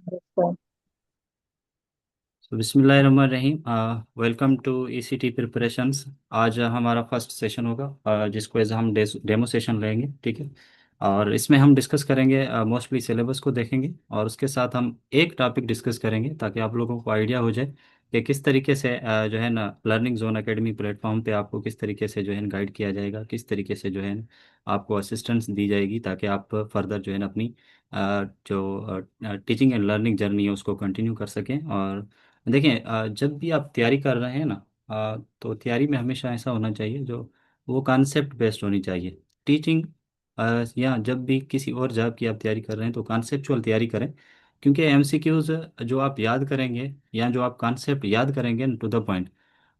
अच्छा। तो बिस्मिल्लाहिर्रहमानिर्रहीम। Welcome to ECT preparations. आज हमारा फर्स्ट सेशन होगा, जिसको एज हम डेमो सेशन लेंगे, ठीक है। और इसमें हम डिस्कस करेंगे, मोस्टली सिलेबस को देखेंगे और उसके साथ हम एक टॉपिक डिस्कस करेंगे ताकि आप लोगों को आइडिया हो जाए कि किस तरीके से जो है ना लर्निंग जोन एकेडमी प्लेटफॉर्म पे आपको किस तरीके से जो है गाइड किया जाएगा, किस तरीके से जो है न आपको असिस्टेंस दी जाएगी ताकि आप फर्दर जो है ना अपनी जो टीचिंग एंड लर्निंग जर्नी है उसको कंटिन्यू कर सकें। और देखिए, जब भी आप तैयारी कर रहे हैं ना, तो तैयारी में हमेशा ऐसा होना चाहिए जो वो कॉन्सेप्ट बेस्ड होनी चाहिए। टीचिंग या जब भी किसी और जॉब की आप तैयारी कर रहे हैं तो कॉन्सेप्चुअल तैयारी करें, क्योंकि एमसीक्यूज जो आप याद करेंगे या जो आप कॉन्सेप्ट याद करेंगे टू द पॉइंट,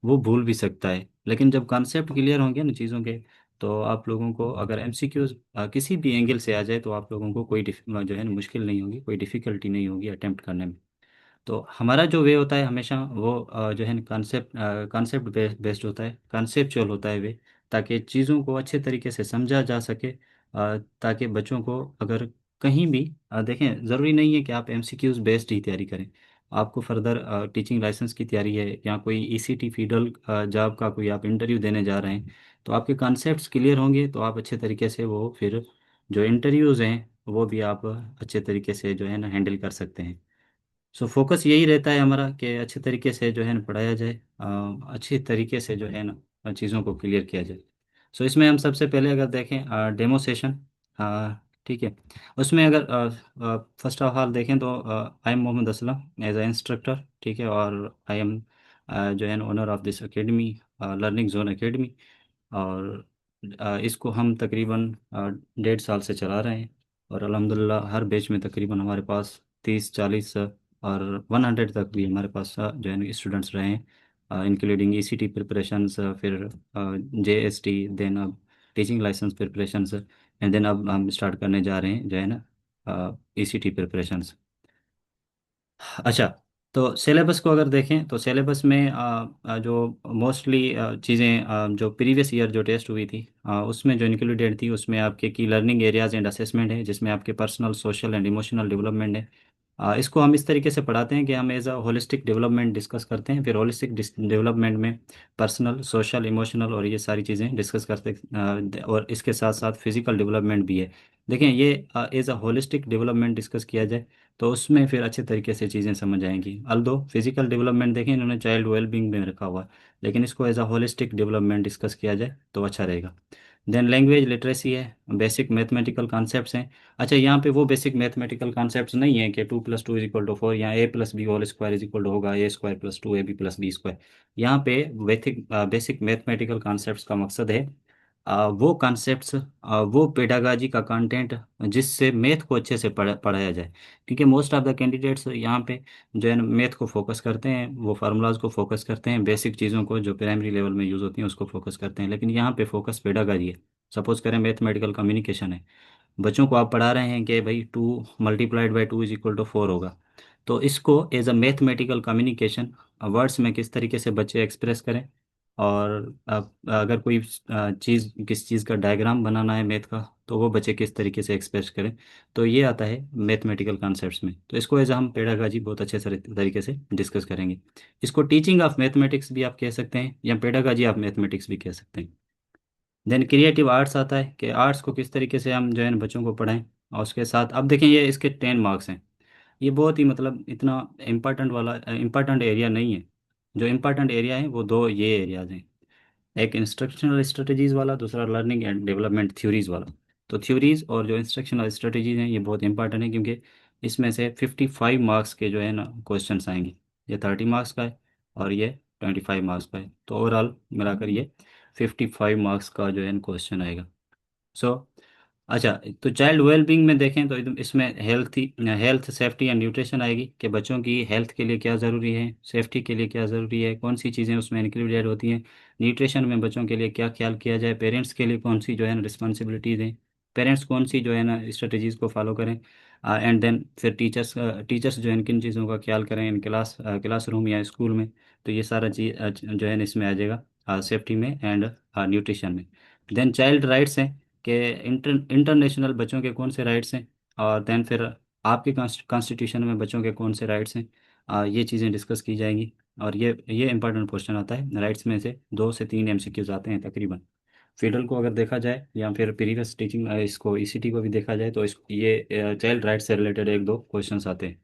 वो भूल भी सकता है। लेकिन जब कॉन्सेप्ट क्लियर होंगे ना चीज़ों के, तो आप लोगों को अगर एमसीक्यूज किसी भी एंगल से आ जाए तो आप लोगों को कोई जो है ना मुश्किल नहीं होगी, कोई डिफ़िकल्टी नहीं होगी अटेम्प्ट करने में। तो हमारा जो वे होता है हमेशा वो जो है कॉन्सेप्ट बेस्ड होता है, कॉन्सेप्चुअल होता है वे, ताकि चीज़ों को अच्छे तरीके से समझा जा सके। ताकि बच्चों को अगर कहीं भी देखें, ज़रूरी नहीं है कि आप एमसीक्यूज बेस्ड ही तैयारी करें। आपको फर्दर टीचिंग लाइसेंस की तैयारी है या कोई ईसीटी फीडल जॉब का कोई आप इंटरव्यू देने जा रहे हैं, तो आपके कॉन्सेप्ट्स क्लियर होंगे तो आप अच्छे तरीके से वो फिर जो इंटरव्यूज़ हैं वो भी आप अच्छे तरीके से जो है ना हैंडल कर सकते हैं। सो फोकस यही रहता है हमारा कि अच्छे तरीके से जो है ना पढ़ाया जाए, अच्छे तरीके से जो है ना चीज़ों को क्लियर किया जाए। सो इसमें हम सबसे पहले अगर देखें डेमो सेशन, ठीक है। उसमें अगर फर्स्ट ऑफ ऑल देखें तो I am Mohammad Aslam as a instructor, ठीक है। और आई एम जो है owner of this academy, learning zone academy. और इसको हम तकरीबन 1.5 साल से चला रहे हैं। और अल्हम्दुलिल्लाह हर बैच में तकरीबन हमारे पास 30 40 और 100 तक भी हमारे पास जो है स्टूडेंट्स रहे हैं, इंक्लूडिंग ईसीटी प्रिपरेशंस, फिर जेएसटी, देन अब teaching license preparations, and then अब हम स्टार्ट करने जा रहे हैं जो है ना ईसीटी प्रिपरेशंस। अच्छा, तो सिलेबस को अगर देखें तो सिलेबस में जो मोस्टली चीज़ें जो प्रीवियस ईयर जो टेस्ट हुई थी, उसमें जो इंक्लूडेड थी उसमें आपके की लर्निंग एरियाज एंड असेसमेंट है, जिसमें आपके personal social and emotional development है। इसको हम इस तरीके से पढ़ाते हैं कि हम as a holistic development discuss करते हैं, फिर होलिस्टिक डेवलपमेंट में पर्सनल सोशल इमोशनल और ये सारी चीज़ें डिस्कस करते और इसके साथ साथ फिजिकल डेवलपमेंट भी है। देखें, ये as a holistic development discuss किया जाए तो उसमें फिर अच्छे तरीके से चीज़ें समझ आएंगी। अल्दो फिजिकल डेवलपमेंट देखें इन्होंने चाइल्ड वेलबींग में रखा हुआ है, लेकिन इसको as a holistic development discuss किया जाए तो अच्छा रहेगा। देन लैंग्वेज लिटरेसी है, बेसिक मैथमेटिकल कॉन्सेप्ट्स हैं। अच्छा, यहाँ पे वो बेसिक मैथमेटिकल कॉन्सेप्ट्स नहीं है कि 2+2 = 4 या A+B whole square is equal to होगा A² + 2AB+B²। यहाँ पे बेसिक बेसिक मैथमेटिकल कॉन्सेप्ट्स का मकसद है वो कॉन्सेप्ट्स, वो पेडागाजी का कंटेंट जिससे मैथ को अच्छे से पढ़ाया जाए। क्योंकि मोस्ट ऑफ द कैंडिडेट्स यहाँ पे जो है ना मैथ को फोकस करते हैं, वो फार्मूलाज को फोकस करते हैं, बेसिक चीज़ों को जो प्राइमरी लेवल में यूज़ होती हैं उसको फोकस करते हैं, लेकिन यहाँ पे फोकस पेडागाजी है। सपोज करें मैथमेटिकल कम्युनिकेशन है, बच्चों को आप पढ़ा रहे हैं कि भाई 2 × 2 = 4 होगा, तो इसको as a mathematical communication words में किस तरीके से बच्चे एक्सप्रेस करें। और अगर कोई चीज़ किस चीज़ का डायग्राम बनाना है मैथ का, तो वो बच्चे किस तरीके से एक्सप्रेस करें। तो ये आता है मैथमेटिकल कॉन्सेप्ट्स में, तो इसको एज हम पेडागाजी बहुत अच्छे तरीके से डिस्कस करेंगे। इसको टीचिंग ऑफ मैथमेटिक्स भी आप कह सकते हैं या पेडागाजी ऑफ मैथमेटिक्स भी कह सकते हैं। देन क्रिएटिव आर्ट्स आता है कि आर्ट्स को किस तरीके से हम जो है ना बच्चों को पढ़ाएं। और उसके साथ अब देखें, ये इसके 10 मार्क्स हैं। ये बहुत ही मतलब इतना इम्पोर्टेंट एरिया नहीं है। जो इम्पोर्टेंट एरिया है वो दो ये एरियाज हैं, एक इंस्ट्रक्शनल स्ट्रेटजीज वाला, दूसरा लर्निंग एंड डेवलपमेंट थ्योरीज वाला। तो थ्योरीज और जो इंस्ट्रक्शनल स्ट्रेटजीज हैं ये बहुत इंपॉर्टेंट है, क्योंकि इसमें से 55 मार्क्स के जो है ना क्वेश्चन आएंगे। ये 30 मार्क्स का है और ये 25 मार्क्स का है, तो ओवरऑल मिलाकर ये 55 मार्क्स का जो है क्वेश्चन आएगा। सो अच्छा, तो चाइल्ड वेलबींग में देखें तो एकदम इसमें हेल्थ सेफ्टी एंड न्यूट्रिशन आएगी कि बच्चों की हेल्थ के लिए क्या ज़रूरी है, सेफ्टी के लिए क्या ज़रूरी है, कौन सी चीज़ें उसमें इंक्लूडेड होती हैं। न्यूट्रिशन में बच्चों के लिए क्या ख्याल किया जाए, पेरेंट्स के लिए कौन सी जो है ना रिस्पॉन्सिबिलिटीज़ हैं, पेरेंट्स कौन सी जो है ना स्ट्रेटजीज़ को फॉलो करें। एंड देन फिर टीचर्स जो है किन चीज़ों का ख्याल करें इन क्लासरूम या स्कूल में। तो ये सारा चीज़ जो है ना इसमें आ जाएगा सेफ्टी में एंड न्यूट्रिशन में। देन चाइल्ड राइट्स हैं कि इंटरनेशनल बच्चों के कौन से राइट्स हैं। और देन फिर आपके कॉन्स्टिट्यूशन में बच्चों के कौन से राइट्स हैं, ये चीज़ें डिस्कस की जाएंगी। और ये इंपॉर्टेंट क्वेश्चन आता है, राइट्स में से 2 से 3 एमसीक्यूज आते हैं तकरीबन। फेडरल को अगर देखा जाए या फिर प्रीवियस टीचिंग इसको ईसीटी को भी देखा जाए तो ये चाइल्ड राइट से रिलेटेड 1-2 क्वेश्चंस आते हैं।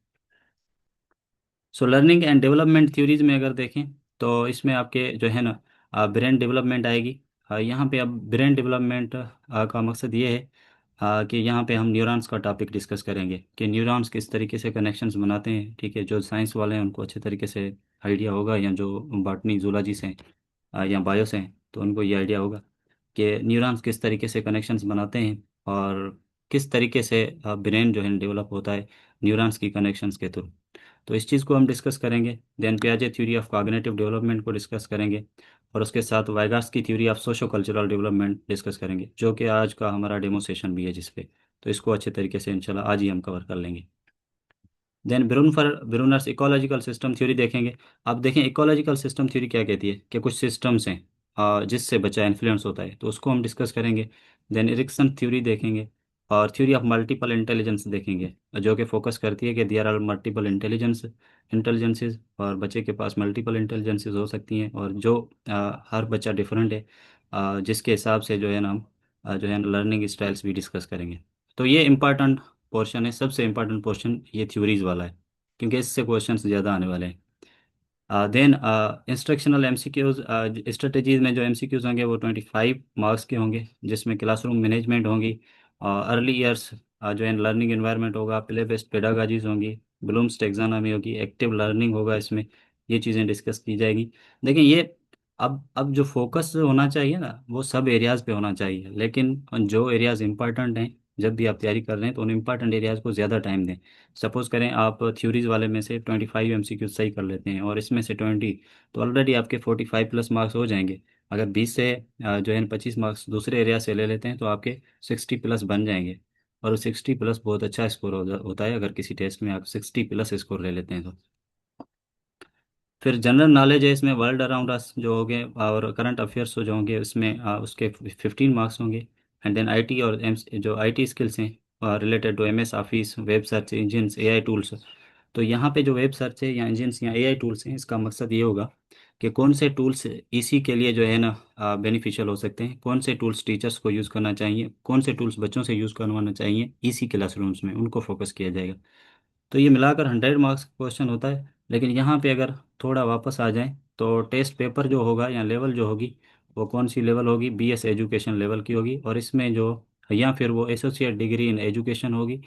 So learning and development theories में अगर देखें तो इसमें आपके जो है ना ब्रेन डेवलपमेंट आएगी। यहाँ पे अब ब्रेन डेवलपमेंट का मकसद ये है कि यहाँ पे हम न्यूरॉन्स का टॉपिक डिस्कस करेंगे कि न्यूरॉन्स किस तरीके से कनेक्शंस बनाते हैं। ठीक है, जो साइंस वाले हैं उनको अच्छे तरीके से आइडिया होगा, या जो बॉटनी जूलॉजी से हैं या बायो से हैं तो उनको ये आइडिया होगा कि न्यूरॉन्स किस तरीके से कनेक्शंस बनाते हैं और किस तरीके से ब्रेन जो है डेवलप होता है न्यूरॉन्स की कनेक्शंस के थ्रू। तो इस चीज़ को हम डिस्कस करेंगे। देन पियाजे थ्योरी ऑफ कॉग्निटिव डेवलपमेंट को डिस्कस करेंगे। और उसके साथ वाइगार्स की theory of socio cultural development discuss करेंगे, जो कि आज का हमारा डेमो सेशन भी है जिसपे। तो इसको अच्छे तरीके से इंशाल्लाह आज ही हम कवर कर लेंगे। Then Bruner's ecological system theory देखेंगे। अब देखें इकोलॉजिकल सिस्टम थ्योरी क्या कहती है कि कुछ सिस्टम्स हैं जिससे बच्चा इन्फ्लुएंस होता है, तो उसको हम डिस्कस करेंगे। देन इरिक्सन थ्योरी देखेंगे। और थ्योरी ऑफ मल्टीपल इंटेलिजेंस देखेंगे, जो कि फोकस करती है कि देयर आर मल्टीपल इंटेलिजेंसेस, और बच्चे के पास मल्टीपल इंटेलिजेंसेस हो सकती हैं, और जो हर बच्चा डिफरेंट है, जिसके हिसाब से जो है ना हम जो है लर्निंग स्टाइल्स भी डिस्कस करेंगे। तो ये इम्पॉर्टेंट पोर्शन है, सबसे इम्पोर्टेंट पोर्शन ये थ्योरीज वाला है, क्योंकि इससे क्वेश्चंस ज़्यादा आने वाले हैं। देन इंस्ट्रक्शनल एमसीक्यूज स्ट्रेटजीज में जो एमसीक्यूज होंगे वो 25 मार्क्स के होंगे, जिसमें क्लासरूम मैनेजमेंट होंगी, अर्ली ईयर्स जो है लर्निंग एनवायरनमेंट होगा, प्ले बेस्ड पेडागाजीज होंगी, ब्लूम्स टेक्सानॉमी होगी, एक्टिव लर्निंग होगा इसमें। ये चीज़ें डिस्कस की जाएगी। देखिए ये अब जो फोकस होना चाहिए ना वो सब एरियाज़ पे होना चाहिए, लेकिन जो एरियाज़ इंपॉर्टेंट हैं जब भी आप तैयारी कर रहे हैं तो उन इंपॉर्टेंट एरियाज़ को ज़्यादा टाइम दें। सपोज करें आप थ्योरीज वाले में से 25 एमसीक्यू सही कर लेते हैं और इसमें से 20, तो ऑलरेडी आपके 45+ मार्क्स हो जाएंगे। अगर 20 से जो है 25 मार्क्स दूसरे एरिया से ले लेते हैं तो आपके 60+ बन जाएंगे। और 60+ बहुत अच्छा स्कोर होता है अगर किसी टेस्ट में आप 60+ स्कोर ले लेते हैं तो। फिर जनरल नॉलेज है इसमें, वर्ल्ड अराउंड अस जो होंगे और करंट अफेयर्स जो होंगे उसमें उसके 15 मार्क्स होंगे। एंड देन आईटी और जो आईटी स्किल्स हैं related to MS Office, web search engines, AI tools. तो यहाँ पे जो वेब सर्च है या इंजिन्स या एआई टूल्स हैं, इसका मकसद ये होगा कि कौन से टूल्स इसी के लिए जो है ना बेनिफिशियल हो सकते हैं, कौन से टूल्स टीचर्स को यूज़ करना चाहिए, कौन से टूल्स बच्चों से यूज़ करवाना चाहिए इसी क्लासरूम्स में, उनको फोकस किया जाएगा। तो ये मिलाकर 100 मार्क्स का क्वेश्चन होता है। लेकिन यहाँ पे अगर थोड़ा वापस आ जाएं तो टेस्ट पेपर जो होगा या लेवल जो होगी वो कौन सी लेवल होगी, बीएस एजुकेशन लेवल की होगी, और इसमें जो या फिर वो एसोसिएट डिग्री इन एजुकेशन होगी,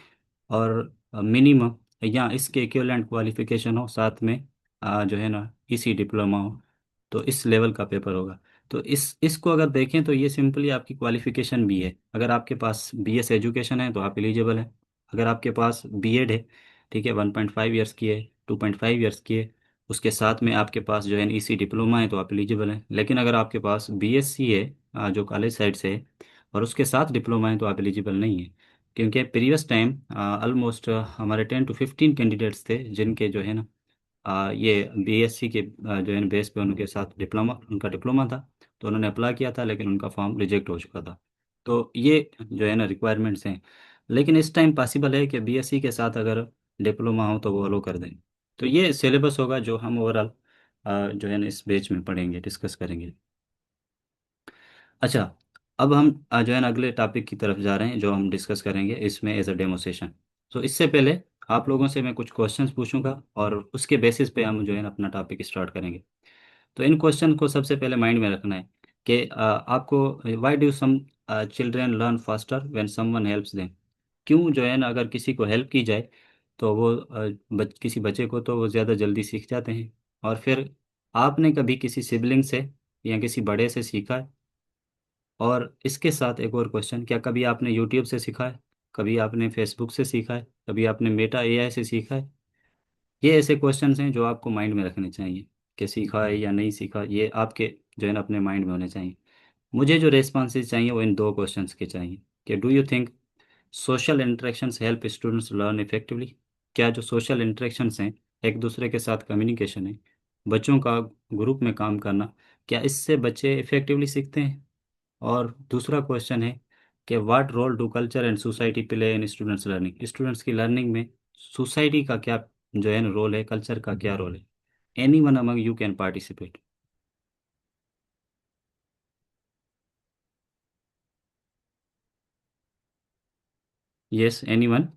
और मिनिमम या इसके इक्विवेलेंट क्वालिफिकेशन हो साथ में जो है ना इसी डिप्लोमा हो, तो इस लेवल का पेपर होगा। तो इसको अगर देखें तो ये सिंपली आपकी क्वालिफिकेशन भी है। अगर आपके पास बीएस एजुकेशन है तो आप एलिजिबल हैं। अगर आपके पास बीएड है, ठीक है, 1.5 ईयर्स की है, 2.5 ईयर्स की है, उसके साथ में आपके पास जो है ईसी डिप्लोमा है तो आप एलिजिबल हैं। लेकिन अगर आपके पास बीएससी है जो कॉलेज साइड से है, और उसके साथ डिप्लोमा है तो आप एलिजिबल नहीं है। क्योंकि प्रीवियस टाइम ऑलमोस्ट हमारे 10 to 15 कैंडिडेट्स थे जिनके जो है ना ये बीएससी के जो है बेस पे उनके साथ डिप्लोमा, उनका डिप्लोमा था, तो उन्होंने अप्लाई किया था लेकिन उनका फॉर्म रिजेक्ट हो चुका था। तो ये जो है ना रिक्वायरमेंट्स हैं। लेकिन इस टाइम पॉसिबल है कि बीएससी के साथ अगर डिप्लोमा हो तो वो अलो कर दें। तो ये सिलेबस होगा जो हम ओवरऑल जो है ना इस बैच में पढ़ेंगे, डिस्कस करेंगे। अच्छा, अब हम जो है ना अगले टॉपिक की तरफ जा रहे हैं जो हम डिस्कस करेंगे इसमें एज अ डेमो सेशन। तो इससे पहले आप लोगों से मैं कुछ क्वेश्चंस पूछूंगा और उसके बेसिस पे हम जो है ना अपना टॉपिक स्टार्ट करेंगे। तो इन क्वेश्चन को सबसे पहले माइंड में रखना है कि आपको why do some children learn faster when someone helps them. क्यों जो है ना अगर किसी को हेल्प की जाए तो वो किसी बच्चे को तो वो ज़्यादा जल्दी सीख जाते हैं। और फिर आपने कभी किसी सिबलिंग से या किसी बड़े से सीखा है? और इसके साथ एक और क्वेश्चन, क्या कभी आपने यूट्यूब से सीखा है, कभी आपने फेसबुक से सीखा है, कभी आपने मेटा एआई से सीखा है? ये ऐसे क्वेश्चंस हैं जो आपको माइंड में रखने चाहिए कि सीखा है या नहीं सीखा, ये आपके जो है ना अपने माइंड में होने चाहिए। मुझे जो रेस्पॉन्सेज चाहिए वो इन दो क्वेश्चंस के चाहिए कि do you think social interactions help students learn effectively. क्या जो सोशल इंटरेक्शंस हैं, एक दूसरे के साथ कम्युनिकेशन है, बच्चों का ग्रुप में काम करना, क्या इससे बच्चे इफेक्टिवली सीखते हैं? और दूसरा क्वेश्चन है कि what role do culture and society play in students learning. Students की लर्निंग में सोसाइटी का क्या जो है ना रोल है, कल्चर का क्या रोल है? Any one among you can participate. Yes, any one.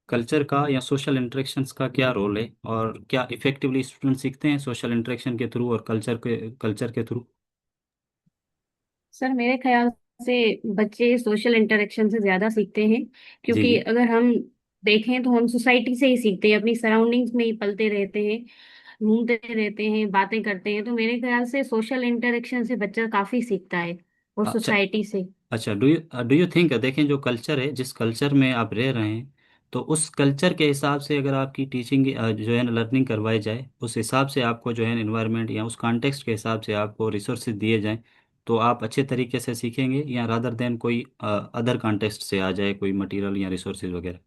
Culture का या सोशल इंटरेक्शंस का क्या रोल है, और क्या इफेक्टिवली स्टूडेंट सीखते हैं सोशल इंटरेक्शन के थ्रू और कल्चर के थ्रू? सर मेरे ख्याल से बच्चे सोशल इंटरेक्शन से ज्यादा सीखते हैं, जी क्योंकि जी। अगर हम देखें तो हम सोसाइटी से ही सीखते हैं, अपनी सराउंडिंग्स में ही पलते रहते हैं, घूमते रहते हैं, बातें करते हैं। तो मेरे ख्याल से सोशल इंटरेक्शन से बच्चा काफी सीखता है, और अच्छा। सोसाइटी से। अच्छा, डू यू थिंक, देखें जो कल्चर है, जिस कल्चर में आप रह रहे हैं, तो उस कल्चर के हिसाब से अगर आपकी टीचिंग जो है ना लर्निंग करवाई जाए, उस हिसाब से आपको जो है इन्वायरमेंट या उस कॉन्टेक्स्ट के हिसाब से आपको रिसोर्सेज दिए जाएं, तो आप अच्छे तरीके से सीखेंगे, या रादर देन कोई अदर कॉन्टेक्स्ट से आ जाए कोई मटेरियल या रिसोर्सेज वगैरह?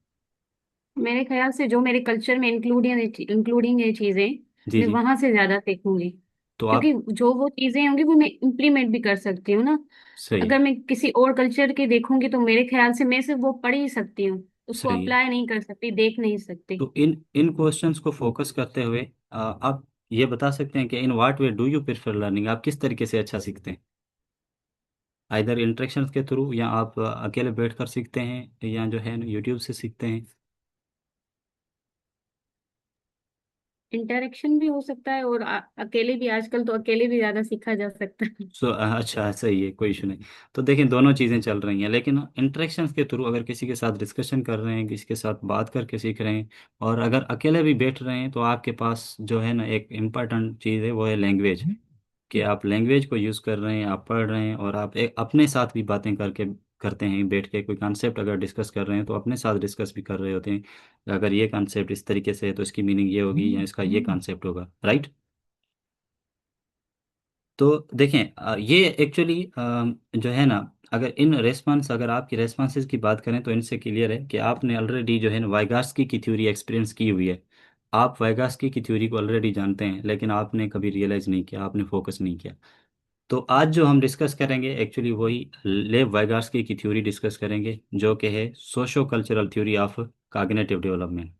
मेरे ख्याल से जो मेरे कल्चर में इंक्लूडिंग ये चीजें, जी मैं जी। वहां से ज्यादा सीखूंगी। तो क्योंकि आप जो वो चीजें होंगी वो मैं इम्प्लीमेंट भी कर सकती हूँ ना। सही है। अगर मैं किसी और कल्चर के देखूंगी तो मेरे ख्याल से मैं सिर्फ वो पढ़ ही सकती हूँ, उसको सही है। अप्लाई नहीं कर सकती, देख नहीं सकती। तो इन इन क्वेश्चंस को फोकस करते हुए आप ये बता सकते हैं कि in what way do you prefer learning, आप किस तरीके से अच्छा सीखते हैं? आइदर इंटरेक्शन के थ्रू, या आप अकेले बैठकर सीखते हैं, या जो है यूट्यूब से सीखते हैं? इंटरेक्शन भी हो सकता है, और अकेले भी, आजकल तो अकेले भी ज्यादा सीखा जा सकता है। अच्छा, सही है, कोई इशू नहीं। तो देखें, दोनों चीज़ें चल रही हैं, लेकिन इंटरेक्शंस के थ्रू अगर किसी के साथ डिस्कशन कर रहे हैं, किसी के साथ बात करके सीख रहे हैं, और अगर अकेले भी बैठ रहे हैं, तो आपके पास जो है ना एक इम्पॉर्टेंट चीज़ है, वो है लैंग्वेज। कि आप लैंग्वेज को यूज़ कर रहे हैं, आप पढ़ रहे हैं, और आप एक अपने साथ भी बातें करके करते हैं, बैठ के कोई कॉन्सेप्ट अगर डिस्कस कर रहे हैं तो अपने साथ डिस्कस भी कर रहे होते हैं। अगर ये कॉन्सेप्ट इस तरीके से है तो इसकी मीनिंग ये होगी, या इसका ये कॉन्सेप्ट होगा, राइट? तो देखें, ये एक्चुअली जो है ना, अगर आपकी रेस्पॉन्सेज की बात करें, तो इनसे क्लियर है कि आपने ऑलरेडी जो है ना वाइगास्की की थ्योरी एक्सपीरियंस की हुई है। आप वाइगास्की की थ्योरी को ऑलरेडी जानते हैं, लेकिन आपने कभी रियलाइज नहीं किया, आपने फोकस नहीं किया। तो आज जो हम डिस्कस करेंगे एक्चुअली वही लेव वाइगास्की की थ्योरी डिस्कस करेंगे, जो कि है socio cultural theory of cognitive development.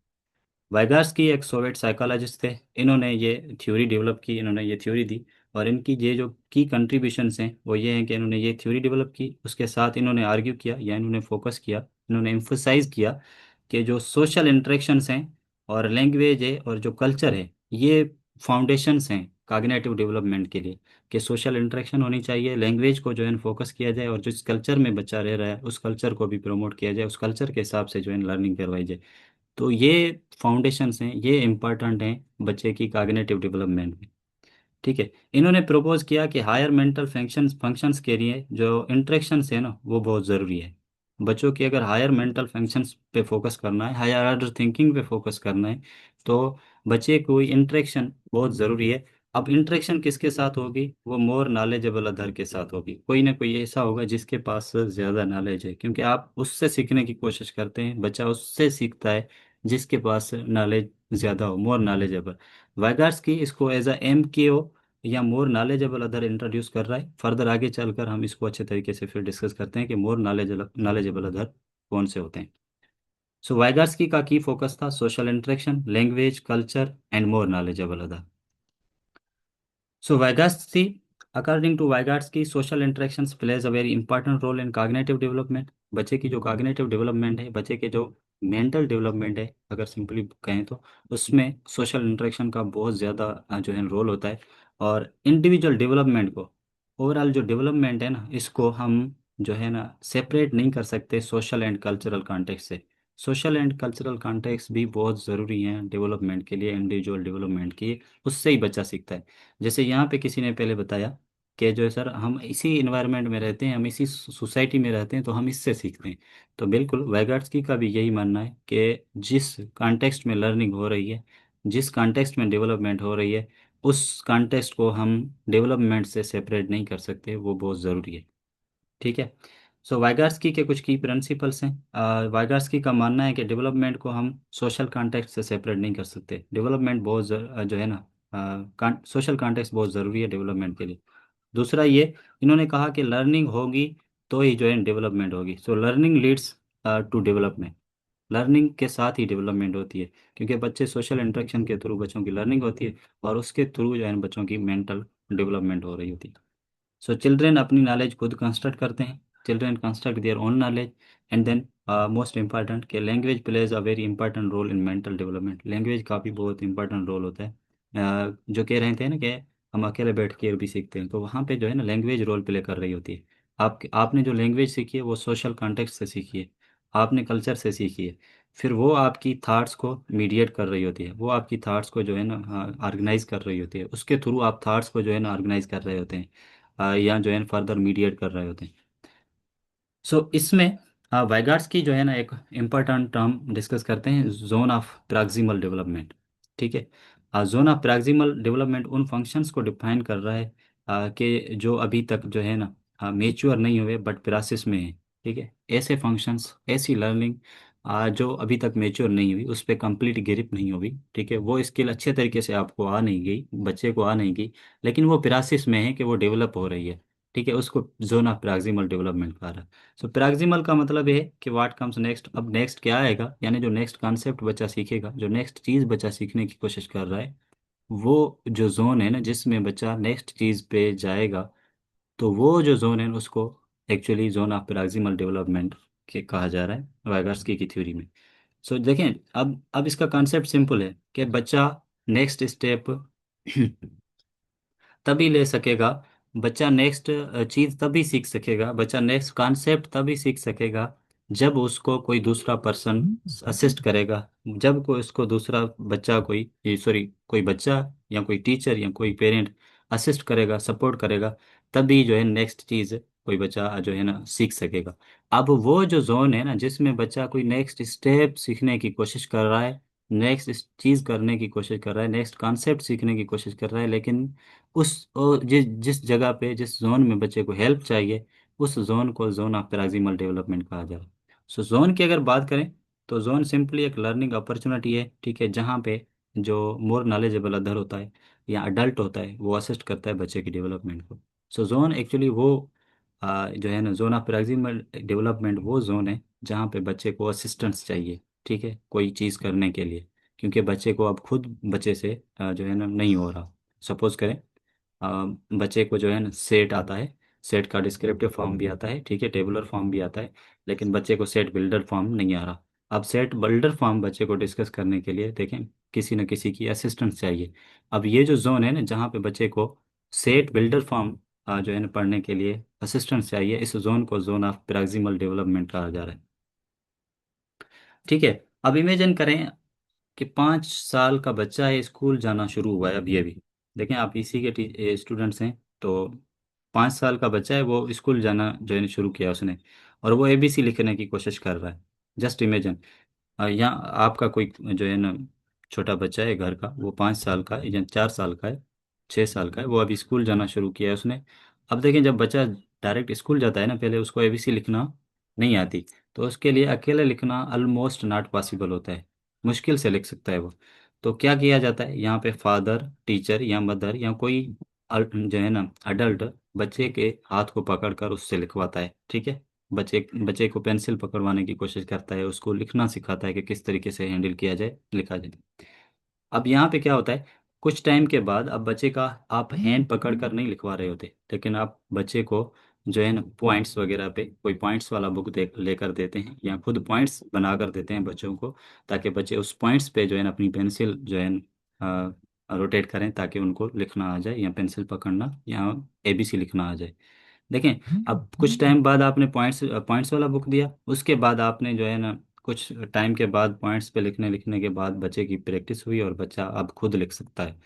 Vygotsky एक सोवियत साइकोलॉजिस्ट थे। इन्होंने ये थ्योरी डेवलप की, इन्होंने ये थ्योरी दी। और इनकी ये जो की कंट्रीब्यूशंस हैं वो ये हैं कि इन्होंने ये थ्योरी डेवलप की, उसके साथ इन्होंने आर्ग्यू किया, या इन्होंने फोकस किया, इन्होंने एम्फोसाइज किया कि जो सोशल इंटरेक्शंस हैं, और लैंग्वेज है, और जो कल्चर है, ये फाउंडेशंस हैं कॉग्निटिव डेवलपमेंट के लिए। कि सोशल इंटरेक्शन होनी चाहिए, लैंग्वेज को जो है फोकस किया जाए, और जिस कल्चर में बच्चा रह रहा है उस कल्चर को भी प्रमोट किया जाए, उस कल्चर के हिसाब से जो है लर्निंग करवाई जाए। तो ये फाउंडेशंस हैं, ये इम्पॉर्टेंट हैं बच्चे की कॉग्निटिव डेवलपमेंट में। ठीक है। इन्होंने प्रपोज किया कि हायर मेंटल फंक्शंस फंक्शंस के लिए जो इंटरेक्शंस है ना, वो बहुत ज़रूरी है। बच्चों की अगर हायर मेंटल फंक्शंस पे फोकस करना है, हायर ऑर्डर थिंकिंग पे फोकस करना है, तो बच्चे को इंटरेक्शन बहुत ज़रूरी है। अब इंटरेक्शन किसके साथ होगी? वो मोर नॉलेजेबल अदर के साथ होगी। कोई ना कोई ऐसा होगा जिसके पास ज़्यादा नॉलेज है, क्योंकि आप उससे सीखने की कोशिश करते हैं, बच्चा उससे सीखता है जिसके पास नॉलेज ज़्यादा हो, मोर नॉलेजेबल। वाइगार्स्की इसको एज अ एम के ओ, या मोर नॉलेजेबल अदर इंट्रोड्यूस कर रहा है। फर्दर आगे चलकर हम इसको अच्छे तरीके से फिर डिस्कस करते हैं कि मोर नॉलेजेबल अदर कौन से होते हैं। सो वाइगार्स्की का की फोकस था social interaction, language, culture and more knowledgeable other. So Vygotsky, according to Vygotsky, social interactions plays a very important role in cognitive development। बच्चे की जो cognitive development है, बच्चे के जो मेंटल डेवलपमेंट है, अगर सिंपली कहें तो उसमें सोशल इंटरेक्शन का बहुत ज़्यादा जो है रोल होता है। और इंडिविजुअल डेवलपमेंट को, ओवरऑल जो डेवलपमेंट है ना, इसको हम जो है ना सेपरेट नहीं कर सकते सोशल एंड कल्चरल कॉन्टेक्स्ट से। सोशल एंड कल्चरल कॉन्टेक्स्ट भी बहुत ज़रूरी हैं डेवलपमेंट के लिए, इंडिविजुअल डेवलपमेंट के लिए। उससे ही बच्चा सीखता है। जैसे यहाँ पे किसी ने पहले बताया कि जो है सर, हम इसी इन्वायरमेंट में रहते हैं, हम इसी सोसाइटी में रहते हैं, तो हम इससे सीखते हैं। तो बिल्कुल वैगाट्स्की का भी यही मानना है कि जिस कॉन्टेक्स्ट में लर्निंग हो रही है, जिस कॉन्टेक्स्ट में डेवलपमेंट हो रही है, उस कॉन्टेक्स्ट को हम डेवलपमेंट से सेपरेट नहीं कर सकते, वो बहुत ज़रूरी है। ठीक है। सो वाइगार्स्की के कुछ की प्रिंसिपल्स हैं। वाइगार्स्की का मानना है कि डेवलपमेंट को हम सोशल कॉन्टेक्स्ट से सेपरेट नहीं कर सकते। डेवलपमेंट बहुत जो है ना, सोशल कॉन्टेक्स्ट बहुत ज़रूरी है डेवलपमेंट के लिए। दूसरा ये, इन्होंने कहा कि लर्निंग होगी तो ही जो है डेवलपमेंट होगी। So learning leads to development. Learning के साथ ही डेवलपमेंट होती है, क्योंकि बच्चे सोशल इंटरेक्शन के थ्रू बच्चों की लर्निंग होती है, और उसके थ्रू जो है बच्चों की मेंटल डेवलपमेंट हो रही होती है। सो चिल्ड्रेन अपनी नॉलेज खुद कंस्ट्रक्ट करते हैं। Children construct their own knowledge. And then most important कि language plays a very important role in mental development. Language का भी बहुत इंपॉर्टेंट रोल होता है। जो कह रहे थे ना कि हम अकेले बैठ के भी सीखते हैं, तो वहाँ पे जो है ना लैंग्वेज रोल प्ले कर रही होती है। आपने जो लैंग्वेज सीखी है वो सोशल कॉन्टेक्स्ट से सीखी है, आपने कल्चर से सीखी है। फिर वो आपकी थाट्स को मीडिएट कर रही होती है, वो आपकी थाट्स को जो है ना ऑर्गेनाइज कर रही होती है, उसके थ्रू आप थाट्स को जो है ना ऑर्गेनाइज कर रहे होते हैं, या जो है फर्दर मीडिएट कर रहे होते हैं। सो इसमें वाइगार्ड्स की जो है ना एक इम्पॉर्टेंट टर्म डिस्कस करते हैं, जोन ऑफ प्रॉक्सिमल डेवलपमेंट। ठीक है, जोन ऑफ प्रॉक्सिमल डेवलपमेंट उन फंक्शंस को डिफाइन कर रहा है कि जो अभी तक जो है ना मेच्योर नहीं हुए बट प्रोसेस में है। ठीक है, ऐसे फंक्शंस, ऐसी लर्निंग जो अभी तक मेच्योर नहीं हुई, उस पर कंप्लीट ग्रिप नहीं हुई। ठीक है, वो स्किल अच्छे तरीके से आपको आ नहीं गई, बच्चे को आ नहीं गई, लेकिन वो प्रोसेस में है कि वो डेवलप हो रही है। ठीक है, उसको जोन ऑफ प्रॉक्सिमल डेवलपमेंट कहा रहा है। सो प्रैक्सिमल का मतलब ये है कि व्हाट कम्स नेक्स्ट। अब नेक्स्ट क्या आएगा, यानी जो नेक्स्ट कॉन्सेप्ट बच्चा सीखेगा, जो नेक्स्ट चीज़ बच्चा सीखने की कोशिश कर रहा है, वो जो जोन है ना जिसमें बच्चा नेक्स्ट चीज़ पे जाएगा, तो वो जो जोन है उसको एक्चुअली जोन ऑफ प्रैक्सिमल डेवलपमेंट के कहा जा रहा है वाइगर्स्की की थ्योरी में। सो देखें, अब इसका कॉन्सेप्ट सिंपल है कि बच्चा नेक्स्ट स्टेप तभी ले सकेगा, बच्चा नेक्स्ट चीज तभी सीख सकेगा, बच्चा नेक्स्ट कॉन्सेप्ट तभी सीख सकेगा जब उसको कोई दूसरा पर्सन असिस्ट करेगा। जब कोई उसको दूसरा बच्चा, कोई सॉरी कोई बच्चा या कोई टीचर या कोई पेरेंट असिस्ट करेगा, सपोर्ट करेगा, तभी जो है नेक्स्ट चीज कोई बच्चा जो है ना सीख सकेगा। अब वो जो जोन है ना जिसमें बच्चा कोई नेक्स्ट स्टेप सीखने की कोशिश कर रहा है, नेक्स्ट चीज करने की कोशिश कर रहा है, नेक्स्ट कॉन्सेप्ट सीखने की कोशिश कर रहा है, लेकिन जिस जगह पे, जिस जोन में बच्चे को हेल्प चाहिए, उस जोन को जोन ऑफ प्रॉक्सिमल डेवलपमेंट कहा जाए। सो जोन की अगर बात करें, तो जोन सिंपली एक लर्निंग अपॉर्चुनिटी है। ठीक है, जहाँ पे जो मोर नॉलेजेबल अदर होता है या अडल्ट होता है, वो असिस्ट करता है बच्चे की डेवलपमेंट को। सो जोन एक्चुअली वो जो है ना जोन ऑफ प्रॉक्सिमल डेवलपमेंट वो जोन है जहाँ पे बच्चे को असिस्टेंस चाहिए। ठीक है, कोई चीज़ करने के लिए, क्योंकि बच्चे को अब खुद बच्चे से जो है ना नहीं हो रहा। सपोज करें बच्चे को जो है ना सेट आता है, सेट का डिस्क्रिप्टिव फॉर्म भी आता है, ठीक है, टेबुलर फॉर्म भी आता है, लेकिन बच्चे को सेट बिल्डर फॉर्म नहीं आ रहा। अब सेट बिल्डर फॉर्म बच्चे को डिस्कस करने के लिए देखें किसी न किसी की असिस्टेंस चाहिए। अब ये जो जोन है ना जहाँ पे बच्चे को सेट बिल्डर फॉर्म जो है ना पढ़ने के लिए असिस्टेंस चाहिए, इस जोन को जोन ऑफ प्रॉक्सिमल डेवलपमेंट कहा जा रहा है। ठीक है, अब इमेजिन करें कि 5 साल का बच्चा है, स्कूल जाना शुरू हुआ है अभी अभी। देखें, आप इसी के स्टूडेंट्स हैं, तो 5 साल का बच्चा है, वो स्कूल जाना जो है शुरू किया उसने, और वो एबीसी लिखने की कोशिश कर रहा है। जस्ट इमेजिन, या आपका कोई जो है ना छोटा बच्चा है घर का, वो 5 साल का है या 4 साल का है, 6 साल का है, वो अभी स्कूल जाना शुरू किया है उसने। अब देखें, जब बच्चा डायरेक्ट स्कूल जाता है ना, पहले उसको एबीसी लिखना नहीं आती, तो उसके लिए अकेले लिखना ऑलमोस्ट नॉट पॉसिबल होता है, मुश्किल से लिख सकता है वो। तो क्या किया जाता है, यहाँ पे फादर, टीचर या मदर या कोई जो है ना अडल्ट बच्चे के हाथ को पकड़कर उससे लिखवाता है। ठीक है, बच्चे बच्चे को पेंसिल पकड़वाने की कोशिश करता है, उसको लिखना सिखाता है कि किस तरीके से हैंडल किया जाए, लिखा जाए। अब यहाँ पे क्या होता है, कुछ टाइम के बाद अब बच्चे का आप हैंड पकड़ कर नहीं लिखवा रहे होते, लेकिन आप बच्चे को जो है ना पॉइंट्स वगैरह पे कोई पॉइंट्स वाला बुक दे लेकर देते हैं, या खुद पॉइंट्स बना कर देते हैं बच्चों को, ताकि बच्चे उस पॉइंट्स पे जो है ना अपनी पेंसिल जो है रोटेट करें, ताकि उनको लिखना आ जाए, या पेंसिल पकड़ना या एबीसी लिखना आ जाए। देखें, अब कुछ टाइम बाद आपने पॉइंट्स पॉइंट्स वाला बुक दिया, उसके बाद आपने जो है ना कुछ टाइम के बाद पॉइंट्स पे लिखने लिखने के बाद बच्चे की प्रैक्टिस हुई और बच्चा अब खुद लिख सकता है।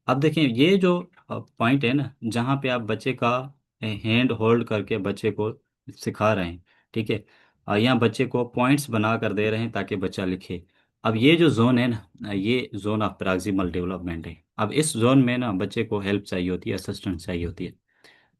अब देखें, ये जो पॉइंट है ना जहाँ पे आप बच्चे का हैंड होल्ड करके बच्चे को सिखा रहे हैं, ठीक है, या बच्चे को पॉइंट्स बना कर दे रहे हैं ताकि बच्चा लिखे। अब ये जो जोन है ना, ये जोन ऑफ प्रॉक्सिमल डेवलपमेंट है। अब इस जोन में ना बच्चे को हेल्प चाहिए होती है, असिस्टेंस चाहिए होती है।